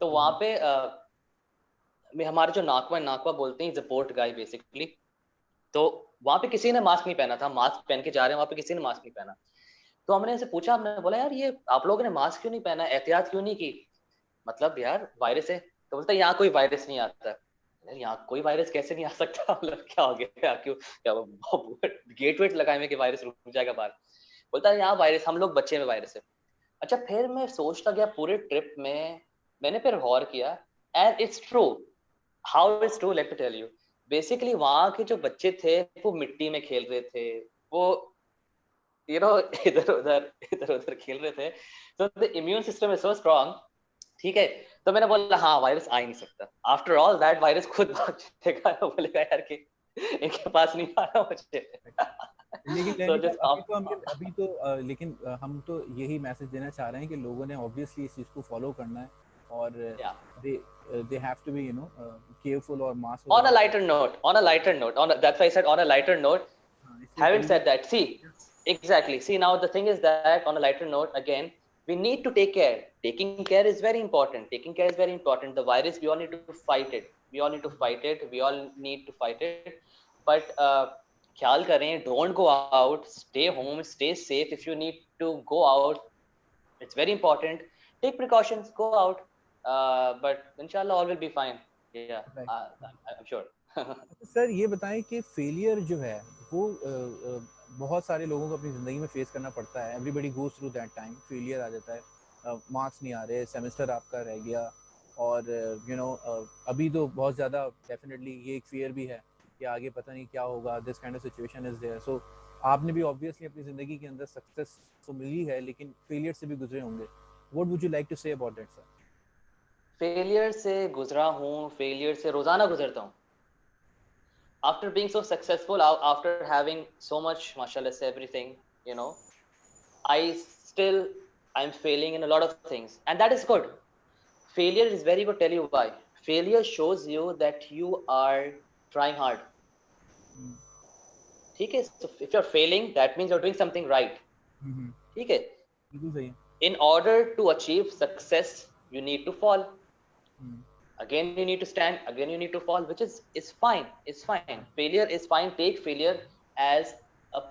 तो वहाँ पे में हमारे जो नाकवा बोलते हैं, पोर्ट गाय बेसिकली। तो वहां पे किसी ने मास्क नहीं पहना था, मास्क पहन के जा रहे हैं, वहां पे किसी ने मास्क नहीं पहना। तो हमने ऐसे पूछा, हमने बोला यार ये आप लोगों ने मास्क क्यों नहीं पहना, एहतियात क्यों नहीं की, मतलब यार वायरस है। तो बोलता है यहाँ कोई वायरस नहीं आता। यहाँ कोई वायरस कैसे नहीं आ सकता, मतलब क्या हो गया, क्यों क्या गेट वेट लगाए में कि वायरस रुक जाएगा बाहर। बोलता है यहाँ वायरस, हम लोग बच्चे में वायरस है। अच्छा, फिर मैं सोचता गया पूरे ट्रिप में, मैंने फिर गौर किया, and it's true. How it's true, let me tell you. Basically वहां के जो बच्चे थे वो मिट्टी में खेल रहे थे, वो यू नो इधर उधर खेल रहे थे। तो the immune system is so strong, ठीक है। तो मैंने बोला हाँ वायरस आ ही नहीं सकता, आफ्टर ऑल दैट वायरस खुद भाग जाएगा। बोलेगा यार कि इनके पास नहीं आ रहा मुझे। लेकिन So लेकिन just off. लेकिन हम तो यही मैसेज देना चाह रहे हैं कि लोगों ने ऑब्वियसली इस चीज़ को फॉलो करना है, और Yeah. they have to be careful और mask On a वगैरह lighter note, that's why I said on a lighter note. इसलिए Having कभी भी said that, see, exactly. See, now the thing is that on a lighter note, again, we need to take care. Taking care is very important. Taking care is very important. The virus, we all need to fight it. We all need to fight it. We all need to fight it. But ख्याल करें, don't go out. Stay home. Stay safe. If you need to go out, it's very important. Take precautions. Go out. But inshallah, all will be fine. Yeah, right. I'm sure. Sir ये बताएं कि फेलियर जो है वो बहुत सारे लोगों को अपनी ज़िंदगी में फेस करना पड़ता है. Everybody goes through that time. Failure आ जाता है, मार्क्स नहीं आ रहे, सेमेस्टर आपका रह गया, और अभी तो बहुत ज़्यादा डेफिनेटली ये एक फियर भी है कि आगे पता नहीं क्या होगा. This kind of situation is there. So आपने भी ऑब्वियसली अपनी ज़िंदगी के अंदर सक्सेस तो मिली है, लेकिन फेलियर से भी गुजरे होंगे. What would you like to say about that sir? Failure से गुजरा हूँ, फेलियर से रोजाना गुजरता हूँ. After being so successful, after having so much, mashallah, everything, I'm failing in a lot of things, and that is good. Failure is very good. Tell you why. Failure shows you that you are trying hard. Okay, so if you're failing, that means you're doing something right. Okay. In order to achieve success, you need to fall. Again you need to stand, again you need to fall, which is fine. It's fine. Failure is fine. Take failure as a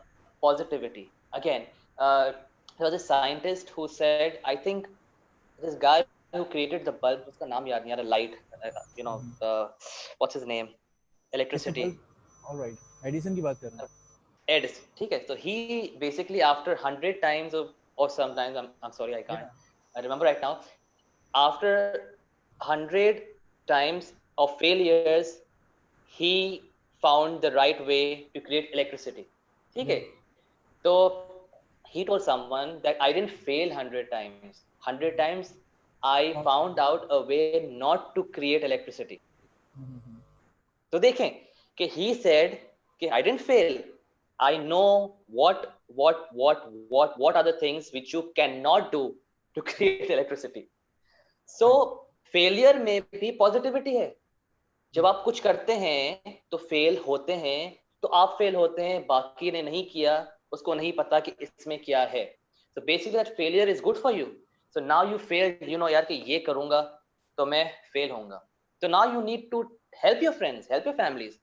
positivity. Again, there was a scientist who said, I think this guy who created the bulb, uska naam yaad nahi aa raha, light, what's his name, electricity. All right, Edison की बात कर रहे हैं. Edison, ठीक है. So he basically, after 100 times or sometimes, I'm sorry, I can't remember right now, after 100 times of failures, he found the right way to create electricity. Okay. So he told someone that I didn't fail 100 times. 100 times I found out a way not to create electricity. So देखें कि he said कि I didn't fail. I know what are the things which you cannot do to create electricity. So failure में भी पॉजिटिविटी है. जब आप कुछ करते हैं तो फेल होते हैं, तो आप फेल होते हैं, बाकी ने नहीं किया, उसको नहीं पता कि इसमें क्या है. So basically that failure is good for you. So now you failed, यार कि ये करूंगा तो मैं फेल होऊंगा. So now you need to help your friends, help your families,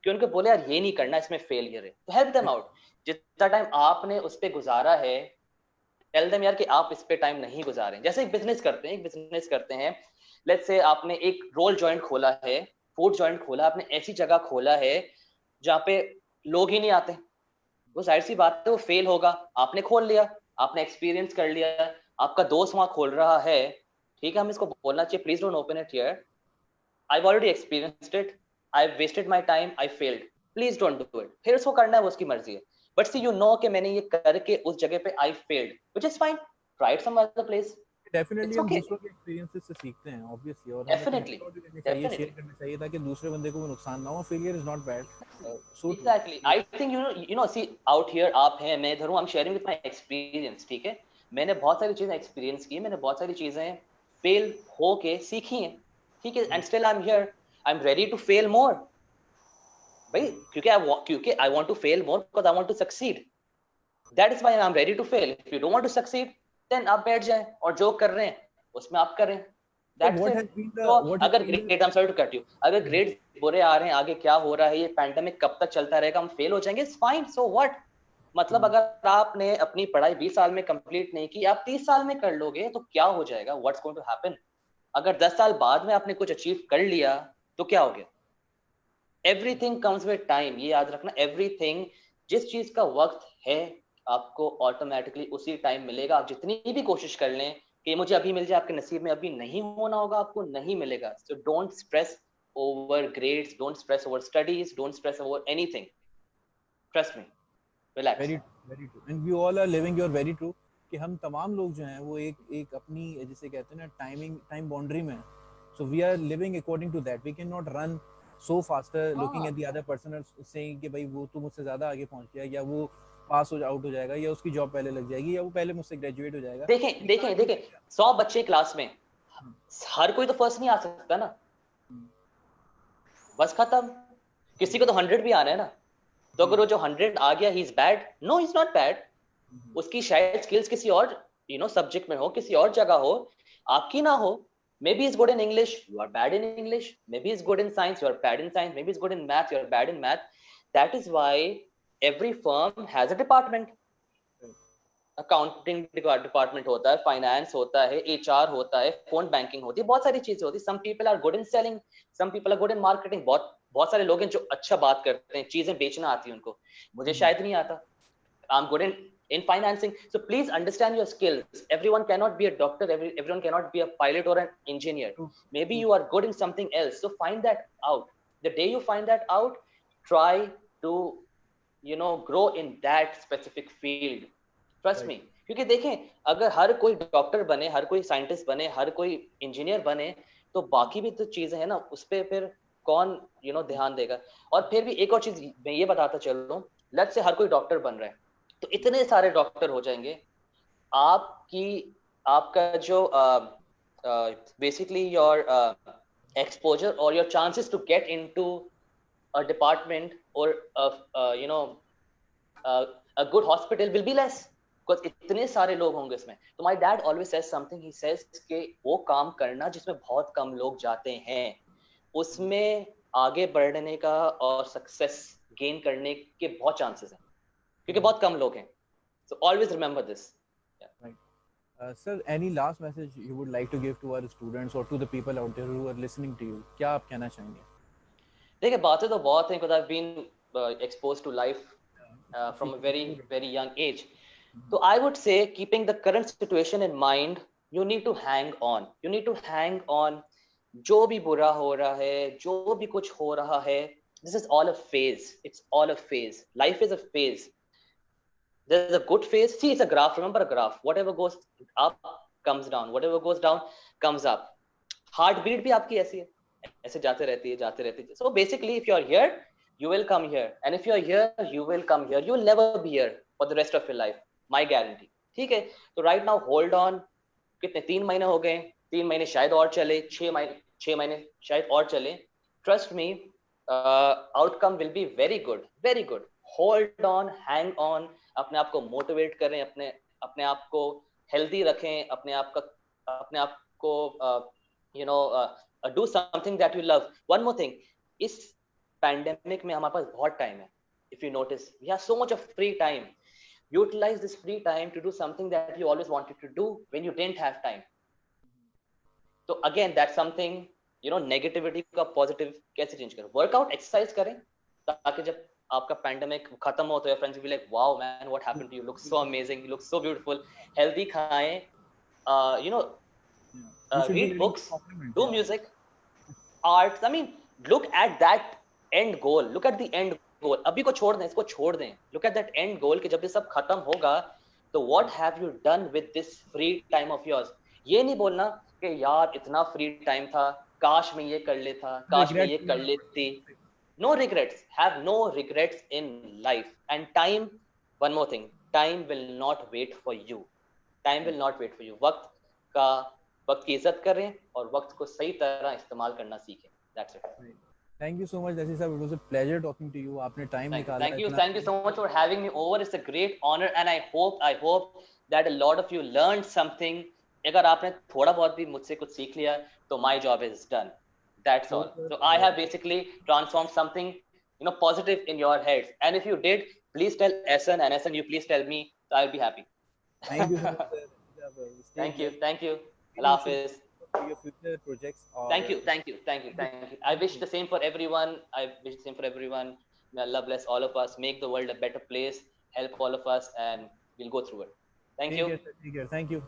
कि उनको बोले यार ये नहीं करना, इसमें फेलियर है, तो help them out. जितना टाइम आपने उस पे गुजारा है, टेल देम यार कि आप इस पे टाइम नहीं गुजारें. जैसे एक बिजनेस करते हैं, लेट्स से आपने एक रोल जॉइंट खोला है, फूड जॉइंट खोला, आपने ऐसी जगह खोला है जहाँ पे लोग ही नहीं आते, वो जाहिर सी बात है वो फेल होगा. आपने खोल लिया, आपने एक्सपीरियंस कर लिया, आपका दोस्त वहां खोल रहा है, ठीक है, हम इसको बोलना चाहिए please don't open it here, I have already experienced it, I have wasted my time, I failed, please don't do it. फिर उसको करना है, वो उसकी मर्जी है. बट सी कि मैंने ये करके उस जगह पे I failed, which is fine, try it some other place. Definitely हम दूसरों के एक्सपीरियंसेस से सीखते हैं ऑब्वियसली, और डेफिनेटली चाहिए शेयर करना चाहिए ताकि दूसरे बंदे को नुकसान ना हो. Failure is not bad. So exactly, I think see out here आप हैं, मैं इधर हूं, I am sharing with my experience. ठीक है, मैंने बहुत सारी चीजें एक्सपीरियंस की, मैंने बहुत सारी चीजें फेल हो के सीखी हैं. ठीक है, and still I am here, I am ready to fail more भाई, क्योंकि I want to fail more because I want to succeed. That is why I am ready to fail. If you don't want to succeed then आप बैठ जाएं और जो कर रहे हैं उसमें आप करें. अगर grade, I'm sorry to cut you, अगर ग्रेड बुरे आ रहे हैं, आगे क्या हो रहा है, ये पैंडेमिक कब तक चलता रहेगा, हम फेल हो जाएंगे, इट्स फाइन, सो व्हाट. मतलब अगर आपने अपनी पढ़ाई 20 साल में कंप्लीट नहीं की, आप 30 साल में कर लोगे तो क्या हो जाएगा, व्हाट्स गोइंग टू हैपन. अगर 10 साल बाद में आपने कुछ अचीव कर लिया तो क्या हो गया. एवरीथिंग कम्स विद टाइम, ये याद रखना. एवरीथिंग, जिस चीज का वक्त है आपको ऑटोमेटिकली उसी टाइम मिलेगा. आप जितनी भी कोशिश कर लें कि मुझे अभी मिल जाए, आपके नसीब में अभी नहीं होना होगा, आपको नहीं मिलेगा. So don't stress over grades, don't stress over studies, don't stress over anything. Trust me, relax. Very true, and we all are living your very true, कि हम तमाम लोग जो हैं वो एक अपनी, जिसे कहते हैं ना, टाइम बाउंड्री में. So we are living according to that. We can not run so faster looking at the other person और सेइंग कि भाई वो तो मुझसे ज्यादा आगे पहुंच गया, या वो पास हो आउट हो जाएगा, या उसकी जॉब पहले लग जाएगी, या वो पहले मुझसे ग्रेजुएट हो जाएगा. देखें 100 बच्चे क्लास में, हर कोई तो फर्स्ट नहीं आ सकता ना, बस खत्म। किसी को तो 100 भी आना है ना, तो अगर वो जो 100 आ गया, he is bad? No, he is not bad. उसकी शायद स्किल्स किसी और सब्जेक्ट में हो, किसी और जगह हो, आपकी ना हो। Maybe he's good in English, you are bad in English. Maybe he's good in science, you are bad in science. Maybe he's good in math, you are bad in math. That is why every firm has a department. Accounting department होता है, फाइनेंस होता है, एचआर होता है, फोन बैंकिंग होती है, बहुत सारी चीजें होती है। Some people are good in selling, some people are good in marketing. बहुत बहुत सारे लोग हैं जो अच्छा बात करते हैं, चीजें बेचना आती है उनको, मुझे शायद नहीं आता। I am good in financing. So please understand your skills. Everyone cannot be a doctor, everyone cannot be a pilot or an engineer. Maybe you are good in something else, so find that out. The day you find that out, try to grow in that specific field. Trust me. क्योंकि देखें, अगर हर कोई डॉक्टर बने, हर कोई साइंटिस्ट बने, हर कोई इंजीनियर बने, तो बाकी भी तो चीजें हैं ना, उस पे फिर कौन ध्यान देगा। और फिर भी एक और चीज मैं ये बताता चलूं, लेट्स से हर कोई डॉक्टर बन रहा है, तो इतने सारे डॉक्टर हो जाएंगे, आपका जो basically your exposure or your chances to get into a department or a good hospital will be less, because इतने सारे लोग होंगे इसमें। तो my dad always says something, he says कि वो काम करना जिसमें बहुत कम लोग जाते हैं, उसमें आगे बढ़ने का और सक्सेस गेन करने के बहुत चांसेस हैं, क्योंकि बहुत कम लोग हैं। So always remember this. Yeah. Right. Sir, any last message you would like to give to our students or to the people out there who are listening to you? क्या आप कहना चाहेंगे? देखिए, बातें तो बहुत हैं, because I've been exposed to life from a very very young age. So I would say, keeping the current situation in mind, you need to hang on. You need to hang on. जो भी बुरा हो रहा है, जो भी कुछ हो रहा है, this is all a phase. It's all a phase. Life is a phase. There's a good phase. See, it's a graph. Remember a graph. Whatever goes up comes down. Whatever goes down comes up. Heartbeat भी आपकी ऐसी है, ऐसे जाते रहती है, जाते रहती है. So basically, if you are here, you will come here, and if you are here, you will come here. You will never be here for the rest of your life. My guarantee. ठीक है? तो right now hold on. कितने 3 महीने हो गए? 3 महीने शायद और चले, 6 महीने शायद और चले. Trust me, outcome will be very good, very good. Hold on, hang on. अपने आप को मोटिवेट करें, अपने आप को हेल्दी रखें, अपने आप को do something that you love. One more thing, इस पैंडेमिक में हमारे पास बहुत टाइम है. If you notice, we have so much of free time. Utilise this free time to do something that you always wanted to do when you didn't have time. तो अगेन दैट्स समथिंग, नेगेटिविटी का पॉजिटिव कैसे चेंज करें. वर्कआउट, एक्सरसाइज करें, ताकि जब आपका पैंडेमिक खत्म हो तो your friends will be like, wow man, what happened to you, look so amazing, you look so beautiful. Healthy खाएं, read books, do music, art. I mean, look at that end goal. Look at the end goal. अभी को छोड़ दें, इसको छोड़ दें. Look at that end goal कि जब ये सब खत्म होगा, तो what have you done with this free time of yours? ये नहीं बोलना कि यार इतना free time था, काश मैं ये कर लेता, काश मैं ये कर लेती. No regrets. Have no regrets in life. And time, one more thing, time will not wait for you. Time will not wait for you. वक्त की इज्जत करें और वक्त को सही तरह इस्तेमाल करना सीखें. That's it. Thank you so much, Desi sir. It was a pleasure talking to you. आपने time निकाला. Thank you so much for having me over. It's a great honor, and I hope that a lot of you learned something. अगर आपने थोड़ा बहुत भी मुझसे कुछ सीख लिया, तो my job is done. That's all. So I have basically transformed something, positive in your heads. And if you did, please tell SN, and SN, you please tell me. So I'll be happy. Thank you so much, sir. Thank you. Allah Hafiz. For your future projects. Thank you. I wish the same for everyone. May Allah bless all of us, make the world a better place, help all of us, and we'll go through it. Thank you. Take care. Thank you.